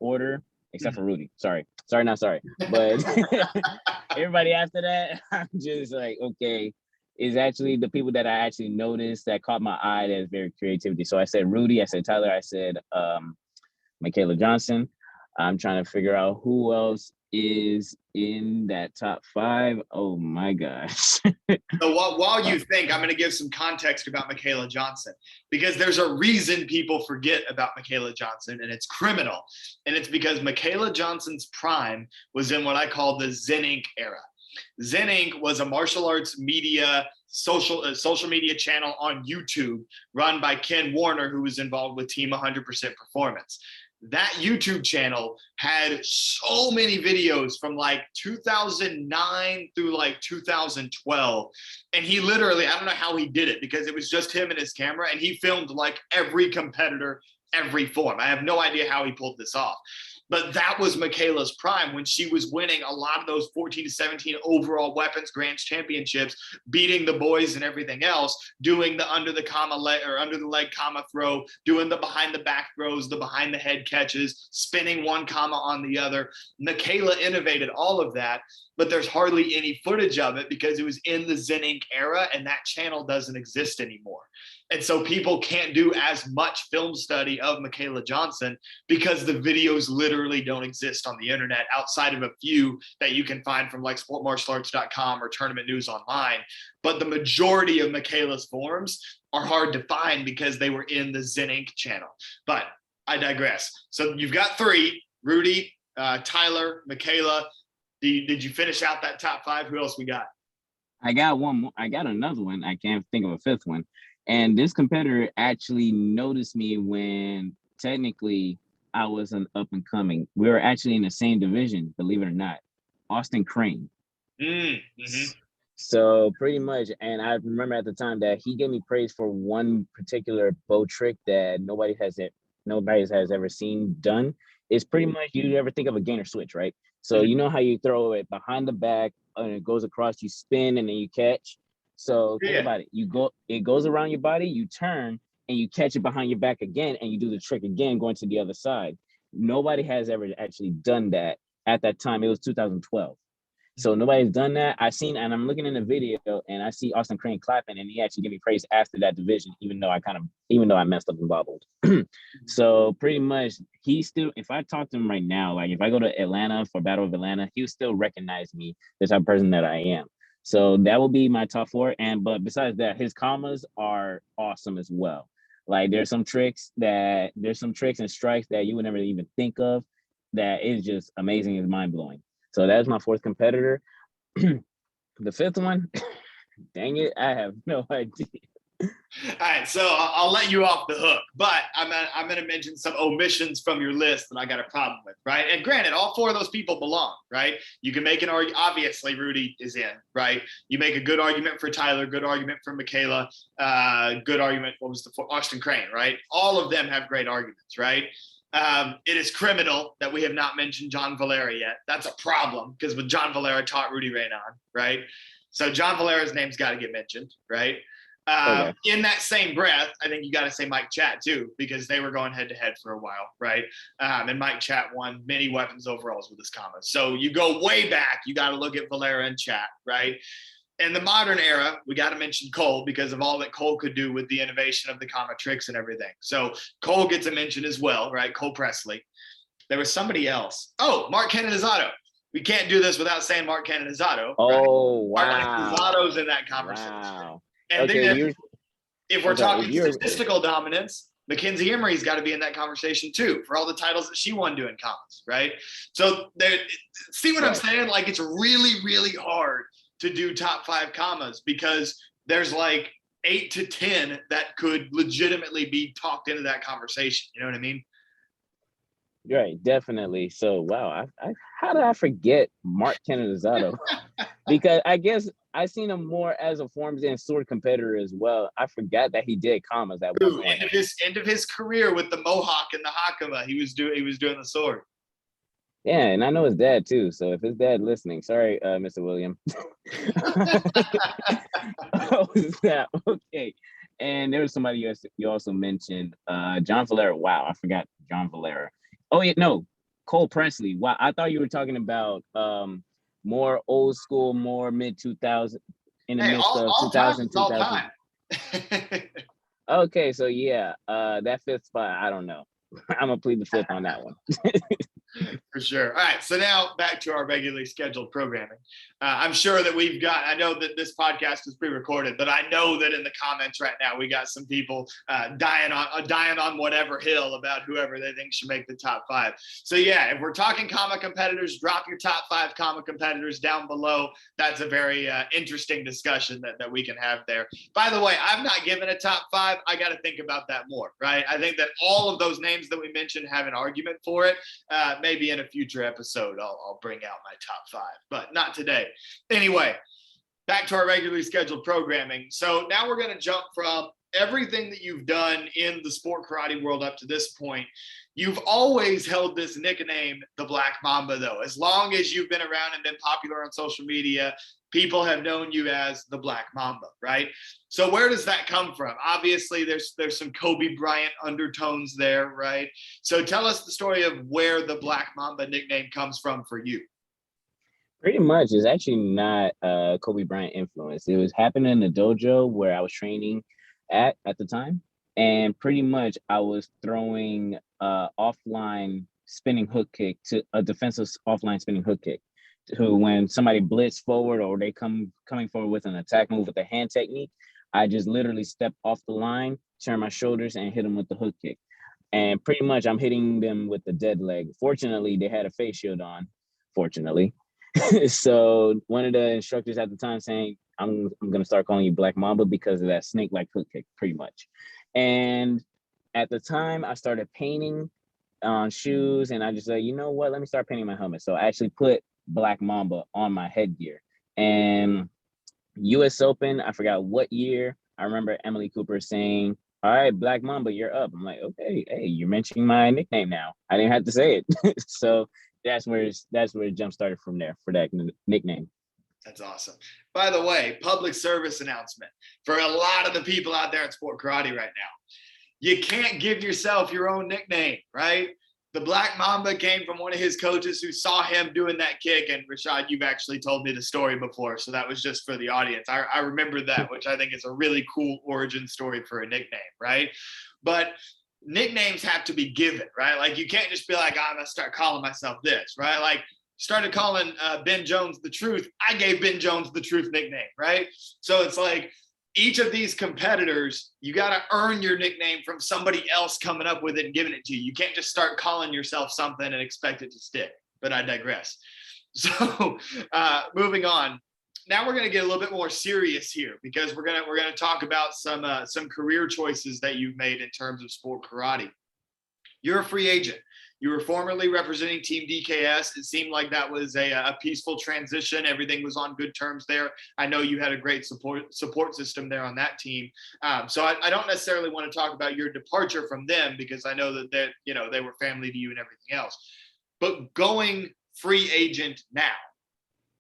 order, except for Rudy. Sorry, not sorry. But everybody after that, I'm just like, okay, is actually the people that I actually noticed that caught my eye that is very creativity. So I said Rudy, I said Tyler, I said Michaela Johnson. I'm trying to figure out who else is in that top 5. Oh my gosh. So while you think, I'm going to give some context about Michaela Johnson, because there's a reason people forget about Michaela Johnson, and it's criminal. And it's because Michaela Johnson's prime was in what I call the Zen Inc. era. Zen Inc. was a martial arts media, social media channel on YouTube run by Ken Warner, who was involved with Team 100% Performance. That YouTube channel had so many videos from like 2009 through like 2012. And he literally, I don't know how he did it, because it was just him and his camera, and he filmed like every competitor, every form. I have no idea how he pulled this off. But that was Michaela's prime, when she was winning a lot of those 14 to 17 overall weapons grants championships, beating the boys and everything else, doing the under the leg comma throw, doing the behind the back throws, the behind the head catches, spinning one comma on the other. Michaela innovated all of that, but there's hardly any footage of it because it was in the Zen Inc. era, and that channel doesn't exist anymore. And so people can't do as much film study of Michaela Johnson because the videos literally don't exist on the internet outside of a few that you can find from like sportmartialarts.com or Tournament News Online. But the majority of Michaela's forms are hard to find because they were in the Zen Inc. channel. But I digress. So you've got 3, Rudy, Tyler, Michaela. Did you finish out that top 5? Who else we got? I got one more. I got another one. I can't think of a 5th one. And this competitor actually noticed me when technically I was an up and coming. We were actually in the same division, believe it or not. Austin Crane. Mm-hmm. So pretty much, and I remember at the time that he gave me praise for one particular bow trick that nobody has ever seen done. It's pretty much, you ever think of a gainer switch, right? So you know how you throw it behind the back and it goes across, you spin and then you catch. So think about it. It goes around your body, you turn and you catch it behind your back again and you do the trick again going to the other side. Nobody has ever actually done that at that time. It was 2012. So nobody's done that. And I'm looking in the video and I see Austin Crane clapping, and he actually gave me praise after that division, even though I messed up and bobbled. So pretty much he still, if I talk to him right now, like if I go to Atlanta for Battle of Atlanta, he'll still recognize me, the type of person that I am. So that will be my top 4. But besides that, his commas are awesome as well. Like there's some tricks and strikes that you would never even think of that is just amazing and mind blowing. So that's my 4th competitor. The 5th one, dang it, I have no idea. All right, so I'll let you off the hook, but I'm gonna mention some omissions from your list that I got a problem with, right? And granted, all 4 of those people belong, right? You can make an argument. Obviously, Rudy is in, right? You make a good argument for Tyler, good argument for Michaela, good argument. What was the Austin Crane, right? All of them have great arguments, right? It is criminal that we have not mentioned John Valera yet. That's a problem because with John Valera taught Rudy Raynon, right? So John Valera's name's got to get mentioned, right? Okay. In that same breath, I think you got to say Mike Chat too, because they were going head to head for a while, right? And Mike Chat won many weapons overalls with his commas. So you go way back, you got to look at Valera and Chat, right? In the modern era, we got to mention Cole because of all that Cole could do with the innovation of the comma tricks and everything. So Cole gets a mention as well, right? Cole Presley. There was somebody else. Oh, Mark Canonizato. We can't do this without saying Mark Canonizato. Oh, right? Wow. Mark Canonizato's in that conversation. Wow. And then if we're talking statistical dominance, Mackenzie Emery's got to be in that conversation too for all the titles that she won doing commas, right? So see what I'm saying? Like it's really, really hard to do top 5 commas because there's like 8 to 10 that could legitimately be talked into that conversation. You know what I mean? Right, definitely. So, wow, how did I forget Mark Canonizato? Because I guess I seen him more as a forms and sword competitor as well. I forgot that he did commas at one point. End of his career with the Mohawk and the Hakama, he was doing the sword. Yeah, and I know his dad too. So if his dad listening, sorry, Mr. William. Oh, snap. Okay. And there was somebody else you also mentioned, John Valera. Wow, I forgot John Valera. Oh yeah, no, Cole Presley. Wow, I thought you were talking about more old school, more mid 2000 in the midst of 2000. All time. Okay, so yeah, that 5th spot, I don't know. I'm gonna plead the 5th on that one. For sure. All right. So now back to our regularly scheduled programming. I'm sure that I know that this podcast is pre-recorded, but I know that in the comments right now, we got some people dying on whatever hill about whoever they think should make the top 5. So yeah, if we're talking comma competitors, drop your top 5 comma competitors down below. That's a very interesting discussion that we can have there. By the way, I've not given a top 5. I got to think about that more, right? I think that all of those names that we mentioned have an argument for it. Maybe in a future episode, I'll bring out my top 5, but not today. Anyway, back to our regularly scheduled programming. So now we're going to jump from everything that you've done in the sport karate world up to this point. You've always held this nickname, the Black Mamba, though. As long as you've been around and been popular on social media, people have known you as the Black Mamba, right? So where does that come from? Obviously, there's some Kobe Bryant undertones there, right? So tell us the story of where the Black Mamba nickname comes from for you. Pretty much, it's actually not Kobe Bryant influence. It was happening in the dojo where I was training at the time. And pretty much I was throwing offline spinning hook kick to a defensive offline spinning hook kick. Who, when somebody blitz forward or they coming forward with an attack move with a hand technique, I just literally step off the line, turn my shoulders, and hit them with the hook kick. And pretty much I'm hitting them with the dead leg. Fortunately, they had a face shield on, fortunately. So one of the instructors at the time saying, I'm going to start calling you Black Mamba because of that snake-like hook kick, pretty much. And at the time, I started painting on shoes, and I just said, you know what, let me start painting my helmet. So I actually put Black Mamba on my headgear. And US Open, I forgot what year, I remember Emily Cooper saying, all right, Black Mamba, you're up. I'm like, okay, hey, you're mentioning my nickname now. I didn't have to say it. So that's where it jump started from there for that nickname. That's awesome. By the way, public service announcement for a lot of the people out there in sport karate right now. You can't give yourself your own nickname, right? The Black Mamba came from one of his coaches who saw him doing that kick. And Rashad, you've actually told me the story before, so that was just for the audience. I remember that, which I think is a really cool origin story for a nickname, right? But nicknames have to be given, right? Like you can't just be like, I'm gonna start calling myself this, right? Like started calling Ben Jones the Truth. I gave Ben Jones the Truth nickname, right? So it's like each of these competitors, you got to earn your nickname from somebody else coming up with it and giving it to you. You can't just start calling yourself something and expect it to stick. But I digress. So moving on. Now we're going to get a little bit more serious here because we're going to talk about some career choices that you've made in terms of sport karate. You're a free agent. You were formerly representing Team DKS. It seemed like that was a peaceful transition. Everything was on good terms there. I know you had a great support system there on that team. So I don't necessarily want to talk about your departure from them because I know that they were family to you and everything else. But going free agent now,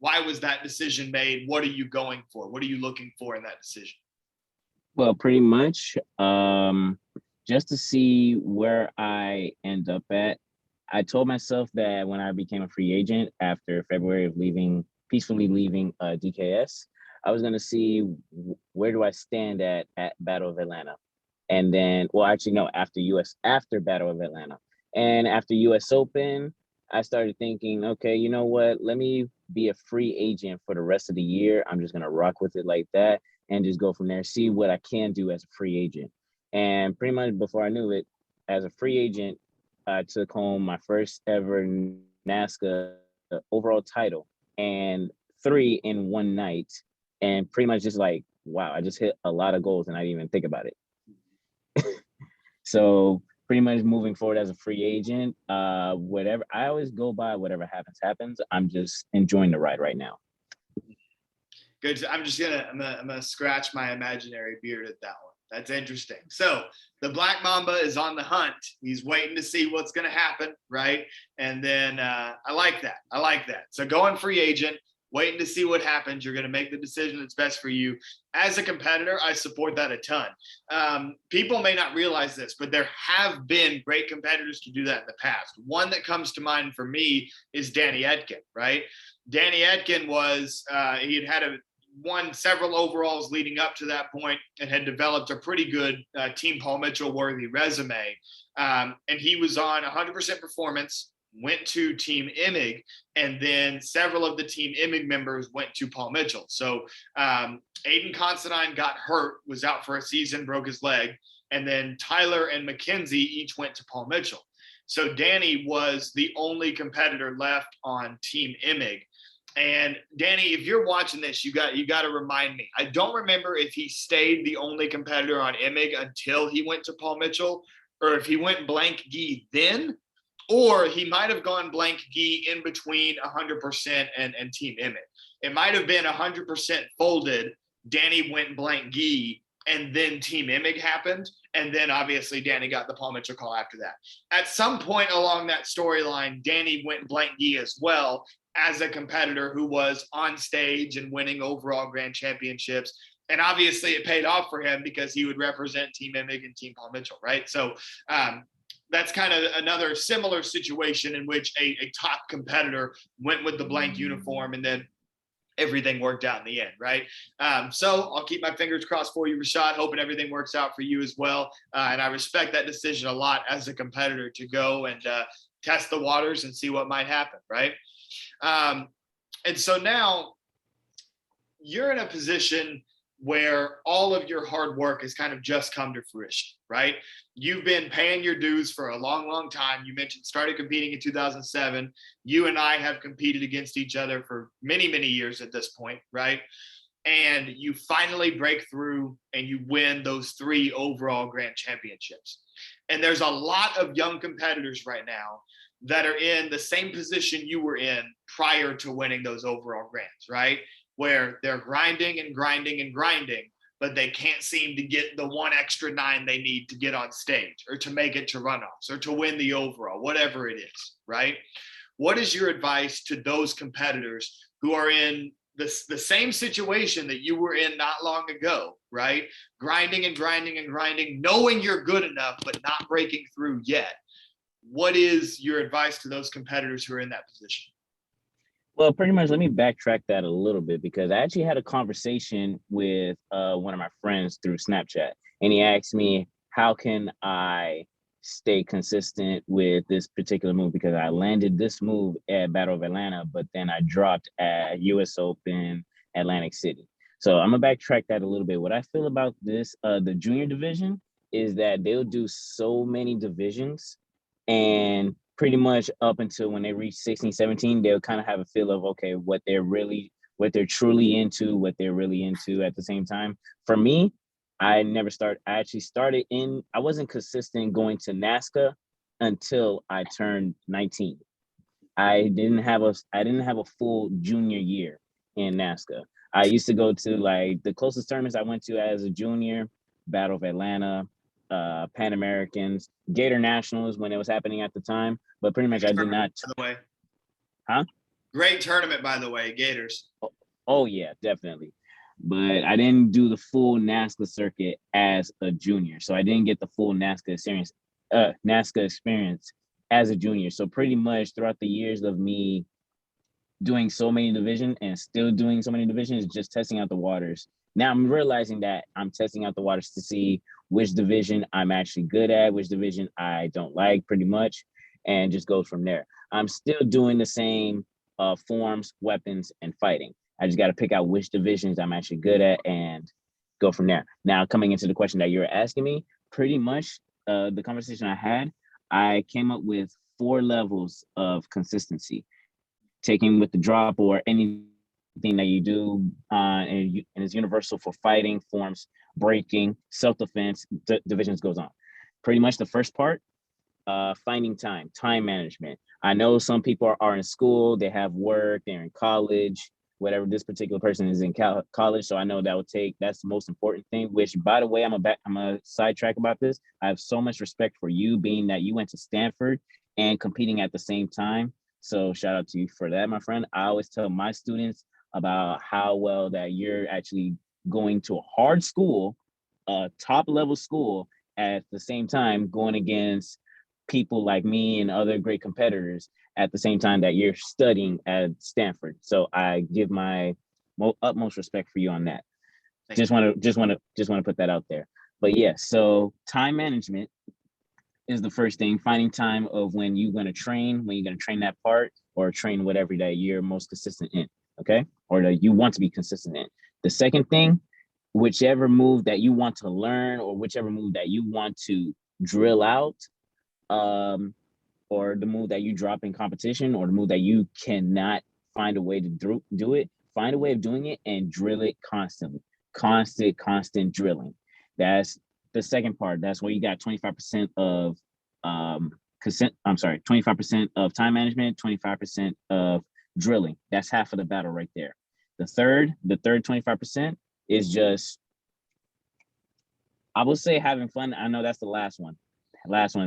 why was that decision made? What are you going for? What are you looking for in that decision? Well, pretty much just to see where I end up at. I told myself that when I became a free agent after February of peacefully leaving DKS, I was going to see where do I stand at Battle of Atlanta. And then, well, actually, no, after Battle of Atlanta. And after US Open, I started thinking, okay, you know what? Let me be a free agent for the rest of the year. I'm just going to rock with it like that and just go from there, see what I can do as a free agent. And pretty much before I knew it, as a free agent, I took home my first ever NASCA overall title and 3 in one night. And pretty much just like, wow, I just hit a lot of goals and I didn't even think about it. So pretty much moving forward as a free agent, whatever, I always go by whatever happens. I'm just enjoying the ride right now. Good. I'm gonna scratch my imaginary beard at that one. That's interesting. So the Black Mamba is on the hunt. He's waiting to see what's going to happen, right? And then I like that. So going free agent, waiting to see what happens. You're going to make the decision that's best for you. As a competitor, I support that a ton. People may not realize this, but there have been great competitors to do that in the past. One that comes to mind for me is Danny Etkin, right? Danny Etkin was, he had won several overalls leading up to that point and had developed a pretty good Team Paul Mitchell worthy resume. And he was on 100% performance, went to Team Imig, and then several of the Team Imig members went to Paul Mitchell. So Aiden Considine got hurt, was out for a season, broke his leg. And then Tyler and Mackenzie each went to Paul Mitchell. So Danny was the only competitor left on Team Imig. And Danny, if you're watching this, you got to remind me. I don't remember if he stayed the only competitor on Imig until he went to Paul Mitchell, or if he went blank gi then, or he might have gone blank gi in between 100% and Team Imig. It might have been 100% folded. Danny went blank gi, and then Team Imig happened. And then obviously Danny got the Paul Mitchell call after that. At some point along that storyline, Danny went blank gi as well, as a competitor who was on stage and winning overall grand championships. And obviously it paid off for him because he would represent Team Imig and Team Paul Mitchell, right? So that's kind of another similar situation in which a top competitor went with the blank uniform and then everything worked out in the end, right? So I'll keep my fingers crossed for you, Rashad, hoping everything works out for you as well. And I respect that decision a lot as a competitor to go and test the waters and see what might happen, right? And so now you're in a position where all of your hard work has kind of just come to fruition, right? You've been paying your dues for a long, long time. You mentioned started competing in 2007. You and I have competed against each other for many, many years at this point, right? And you finally break through and you win those 3 overall grand championships. And there's a lot of young competitors right now that are in the same position you were in prior to winning those overall grands, right? Where they're grinding and grinding and grinding, but they can't seem to get the one extra 9 they need to get on stage or to make it to runoffs or to win the overall, whatever it is, right? What is your advice to those competitors who are in the same situation that you were in not long ago, right? Grinding and grinding and grinding, knowing you're good enough, but not breaking through yet. What is your advice to those competitors who are in that position? Well, pretty much, let me backtrack that a little bit, because I actually had a conversation with one of my friends through Snapchat, and he asked me, how can I stay consistent with this particular move? Because I landed this move at Battle of Atlanta, but then I dropped at US Open Atlantic City. So I'm gonna backtrack that a little bit. What I feel about this, the junior division, is that they'll do so many divisions, and pretty much up until when they reach 16, 17, they'll kind of have a feel of, okay, what they're truly into, what they're really into at the same time. For me, I actually started I wasn't consistent going to NASCA until I turned 19. I didn't have a full junior year in NASCA. I used to go to, like, the closest tournaments I went to as a junior, Battle of Atlanta, Pan Americans, Gator Nationals when it was happening at the time. But pretty much I did not. By the way. Huh? Great tournament, by the way, Gators. Oh yeah, definitely. But I didn't do the full NASCA circuit as a junior. So I didn't get the full NASCA experience as a junior. So pretty much throughout the years of me doing so many divisions and still doing so many divisions, just testing out the waters. Now I'm realizing that I'm testing out the waters to see which division I'm actually good at, which division I don't like, pretty much, and just go from there. I'm still doing the same forms, weapons, and fighting. I just got to pick out which divisions I'm actually good at and go from there. Now, coming into the question that you're asking me, pretty much the conversation I had, I came up with 4 levels of consistency. Taking with the drop or anything that you do, and it's universal for fighting, forms, breaking, self-defense, divisions goes on. Pretty much the first part, finding time management. I know some people are in school, they have work, they're in college, whatever. This particular person is in college, so I know that's the most important thing, which, by the way, I'm a sidetrack about this. I have so much respect for you, being that you went to Stanford and competing at the same time. So shout out to you for that, my friend. I always tell my students about how well that you're actually going to a hard school, a top level school, at the same time going against people like me and other great competitors at the same time that you're studying at Stanford. So I give my utmost respect for you on that. Just want to put that out there. But yeah, so time management is the first thing. Finding time of when you're going to train that part, or train whatever that you're most consistent in, okay? Or that you want to be consistent in. The second thing, whichever move that you want to learn, or whichever move that you want to drill out, or the move that you drop in competition, or the move that you cannot find a way to do it, find a way of doing it and drill it constantly. Constant drilling. That's the second part. That's where you got 25% of 25% of time management, 25% of drilling. That's half of the battle right there. The third 25% is just, I will say, having fun. I know that's the last one.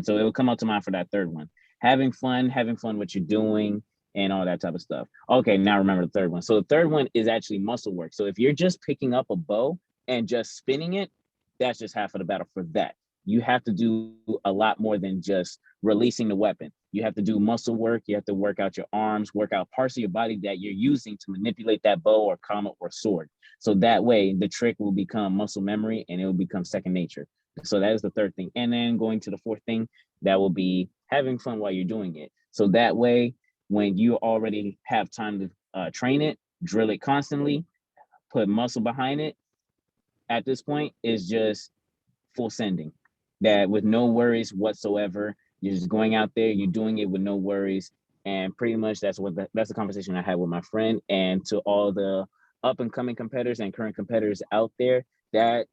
So it will come out to mind for that third one. Having fun what you're doing, and all that type of stuff. Okay, now remember the third one. So the third one is actually muscle work. So if you're just picking up a bow and just spinning it, that's just half of the battle for that. You have to do a lot more than just releasing the weapon. You have to do muscle work. You have to work out your arms, work out parts of your body that you're using to manipulate that bow or comet or sword. So that way the trick will become muscle memory and it will become second nature. So that is the third thing. And then going to the fourth thing, that will be having fun while you're doing it. So that way, when you already have time to train it, drill it constantly, put muscle behind it, at this point is just full sending. That with no worries whatsoever. You're just going out there, you're doing it with no worries. And pretty much that's the conversation I had with my friend. And to all the up and coming competitors and current competitors out there, that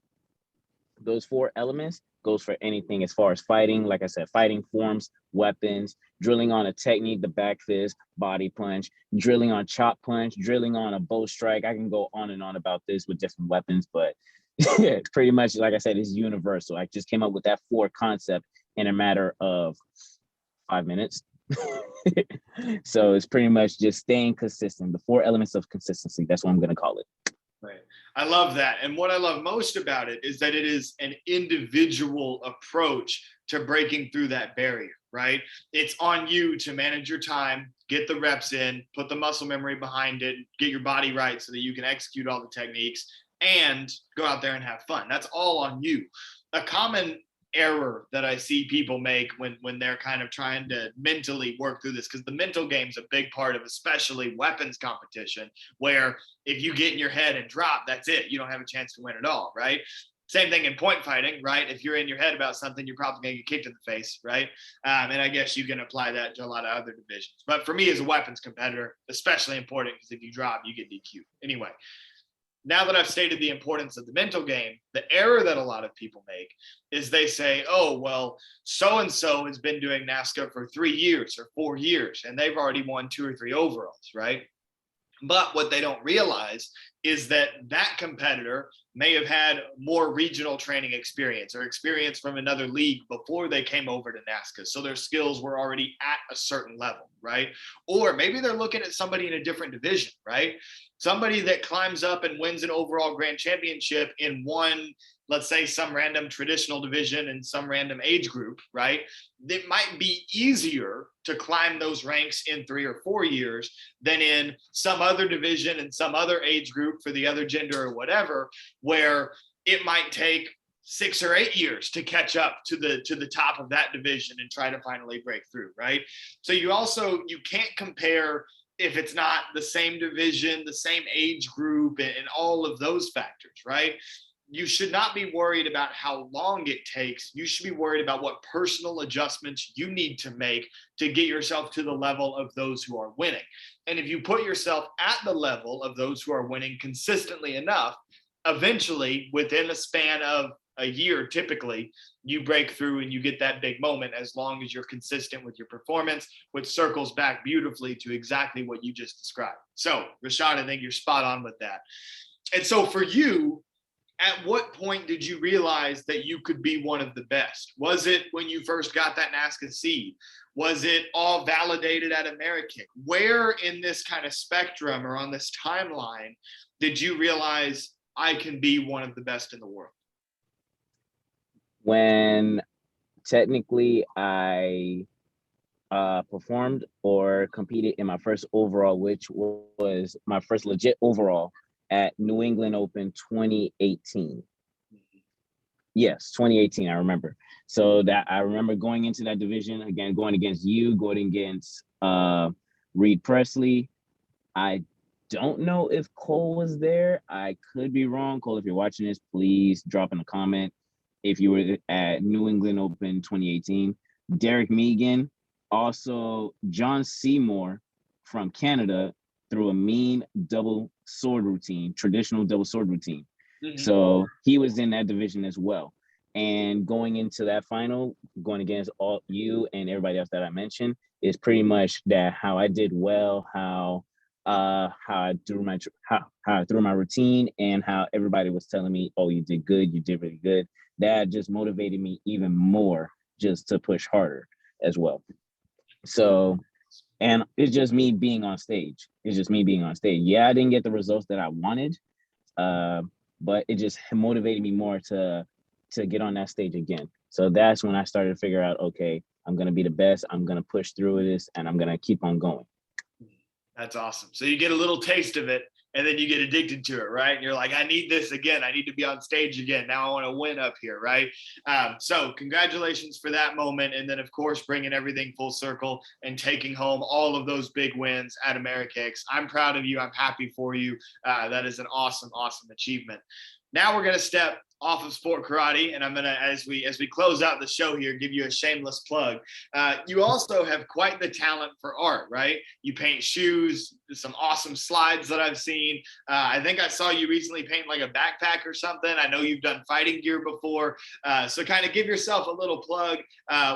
those 4 elements goes for anything as far as fighting. Like I said, fighting, forms, weapons, drilling on a technique, the back fist, body punch, drilling on chop punch, drilling on a bow strike. I can go on and on about this with different weapons, but pretty much, like I said, is universal. I just came up with that 4 concept in a matter of 5 minutes. So it's pretty much just staying consistent. The 4 elements of consistency. That's what I'm going to call it. Right. I love that. And what I love most about it is that it is an individual approach to breaking through that barrier, right? It's on you to manage your time, get the reps in, put the muscle memory behind it, get your body right so that you can execute all the techniques and go out there and have fun. That's all on you. A common error that I see people make when they're kind of trying to mentally work through this, because the mental game's a big part of especially weapons competition, where if you get in your head and drop, that's it. You don't have a chance to win at all, right? Same thing in point fighting, right? If you're in your head about something, you're probably going to get kicked in the face, right? And I guess you can apply that to a lot of other divisions. But for me as a weapons competitor, especially important, because if you drop, you get DQ. Anyway, now that I've stated the importance of the mental game, the error that a lot of people make is they say, oh, well, so-and-so has been doing NASCA for 3 years or 4 years, and they've already won 2 or 3 overalls, right? But what they don't realize is that that competitor may have had more regional training experience or experience from another league before they came over to NASCA. So their skills were already at a certain level, right? Or maybe they're looking at somebody in a different division, right? Somebody that climbs up and wins an overall grand championship in one, let's say some random traditional division and some random age group, right? It might be easier to climb those ranks in 3 or 4 years than in some other division and some other age group for the other gender or whatever, where it might take 6 or 8 years to catch up to the top of that division and try to finally break through, right? So you can't compare if it's not the same division, the same age group, and all of those factors, right? You should not be worried about how long it takes. You should be worried about what personal adjustments you need to make to get yourself to the level of those who are winning. And if you put yourself at the level of those who are winning consistently enough, eventually, within a span of a year, typically, you break through and you get that big moment, as long as you're consistent with your performance, which circles back beautifully to exactly what you just described. So, Rashad, I think you're spot on with that. And so for you, at what point did you realize that you could be one of the best? Was it when you first got that NASCA seed? Was it all validated at AmeriKick? Where in this kind of spectrum or on this timeline did you realize I can be one of the best in the world? When technically I performed or competed in my first overall, which was my first legit overall at New England Open 2018. Yes, 2018, I remember. So that I remember going into that division, again, going against you, going against Reed Presley. I don't know if Cole was there. I could be wrong. Cole, if you're watching this, please drop in a comment if you were at New England Open 2018. Derek Megan, also John Seymour from Canada, through a mean double sword routine, traditional double sword routine. Mm-hmm. So he was in that division as well. And going into that final, going against all you and everybody else that I mentioned, is pretty much that how I did well, how I threw my routine, and how everybody was telling me, oh, you did good, you did really good. That just motivated me even more just to push harder as well. So, and it's just me being on stage. Yeah, I didn't get the results that I wanted, but it just motivated me more to get on that stage again. So that's when I started to figure out, okay, I'm going to be the best. I'm going to push through this, and I'm going to keep on going. That's awesome. So you get a little taste of it, and then you get addicted to it, right? And you're like, I need this again. I need to be on stage again. Now I want to win up here, right? So congratulations for that moment. And then, of course, bringing everything full circle and taking home all of those big wins at AmeriKicks. I'm proud of you. I'm happy for you. That is an awesome, awesome achievement. Now we're going to step off of sport karate, and I'm going to, as we close out the show here, give you a shameless plug. You also have quite the talent for art, right? You paint shoes, some awesome slides that I've seen. I think I saw you recently paint like a backpack or something. I know you've done fighting gear before. So kind of give yourself a little plug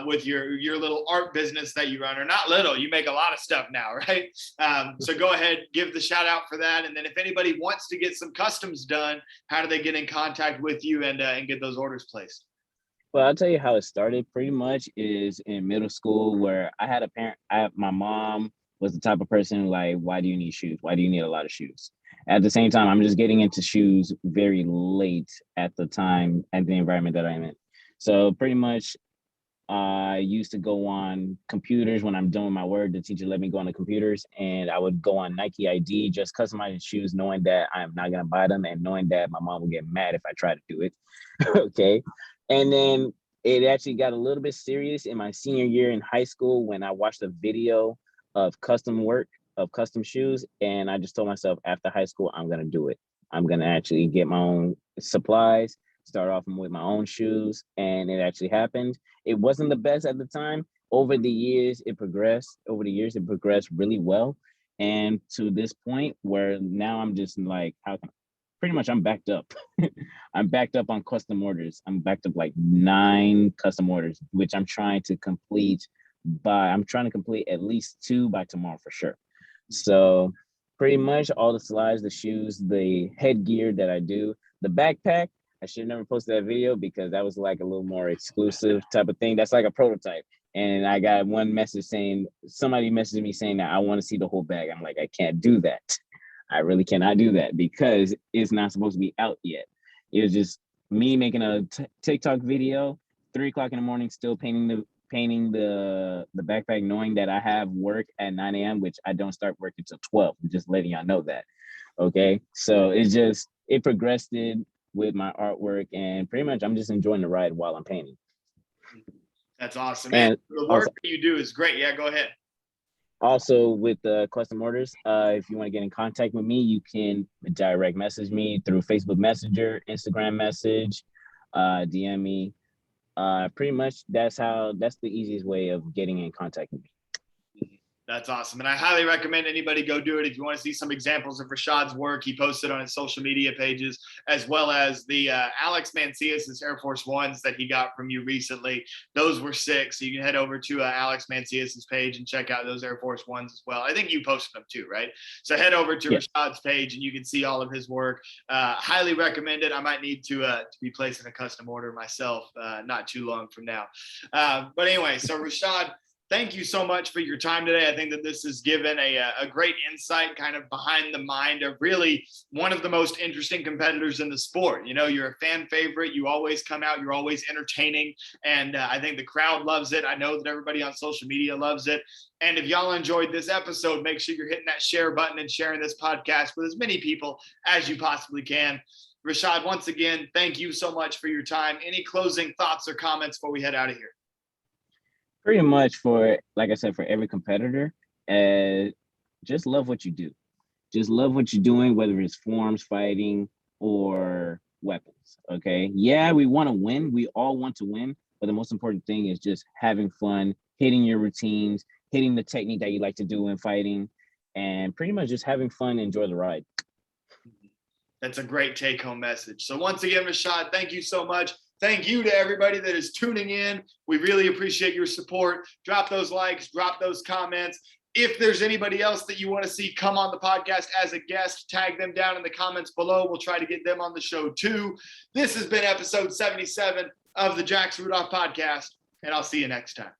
with your little art business that you run, or not little, you make a lot of stuff now, right? So go ahead, give the shout out for that. And then if anybody wants to get some customs done, how do they get in contact with you and get those orders placed? Well, I'll tell you how it started. Pretty much is in middle school where I had a parent. My mom was the type of person like, why do you need shoes? Why do you need a lot of shoes? At the same time, I'm just getting into shoes very late at the time and the environment that I'm in. So pretty much I used to go on computers when I'm doing my work. The teacher let me go on the computers and I would go on Nike ID, just customizing shoes, knowing that I'm not going to buy them and knowing that my mom will get mad if I try to do it. Okay. And then it actually got a little bit serious in my senior year in high school when I watched a video of custom work, of custom shoes. And I just told myself after high school, I'm going to do it. I'm going to actually get my own supplies, start off with my own shoes. And it actually happened. It wasn't the best at the time. Over the years, it progressed really well. And to this point where now I'm just like, pretty much I'm backed up. I'm backed up on custom orders. I'm backed up like 9 custom orders, which I'm trying to complete at least 2 by tomorrow for sure. So pretty much all the slides, the shoes, the headgear that I do, the backpack, I should have never posted that video because that was like a little more exclusive type of thing. That's like a prototype. And I got one message somebody messaged me saying that I want to see the whole bag. I'm like, I can't do that. I really cannot do that because it's not supposed to be out yet. It was just me making a TikTok video, 3 o'clock in the morning, still painting the backpack, knowing that I have work at 9 a.m., which I don't start work until 12. I'm just letting y'all know that. Okay. So it progressed with my artwork and pretty much I'm just enjoying the ride while I'm painting. That's awesome, man. And the work that you do is great. Yeah, go ahead. Also with the custom orders, if you want to get in contact with me, you can direct message me through Facebook Messenger, Instagram message, DM me. Pretty much that's the easiest way of getting in contact with me. That's awesome. And I highly recommend anybody go do it. If you want to see some examples of Rashad's work, he posted on his social media pages, as well as the Alex Mancias' Air Force Ones that he got from you recently. Those were sick. So you can head over to Alex Mancias' page and check out those Air Force Ones as well. I think you posted them too, right? So head over to Rashad's page and you can see all of his work. Highly recommend it. I might need to be placing a custom order myself not too long from now. But anyway, so Rashad, thank you so much for your time today. I think that this has given a great insight kind of behind the mind of really one of the most interesting competitors in the sport. You know, you're a fan favorite. You always come out. You're always entertaining. And I think the crowd loves it. I know that everybody on social media loves it. And if y'all enjoyed this episode, make sure you're hitting that share button and sharing this podcast with as many people as you possibly can. Rashad, once again, thank you so much for your time. Any closing thoughts or comments before we head out of here? Pretty much like I said, for every competitor, just love what you do. Just love what you're doing, whether it's forms, fighting, or weapons, okay? Yeah, we want to win. We all want to win. But the most important thing is just having fun, hitting your routines, hitting the technique that you like to do in fighting, and pretty much just having fun, enjoy the ride. That's a great take-home message. So once again, Rashad, thank you so much. Thank you to everybody that is tuning in. We really appreciate your support. Drop those likes, drop those comments. If there's anybody else that you want to see come on the podcast as a guest, tag them down in the comments below. We'll try to get them on the show too. This has been episode 77 of the Jackson Rudolph podcast, and I'll see you next time.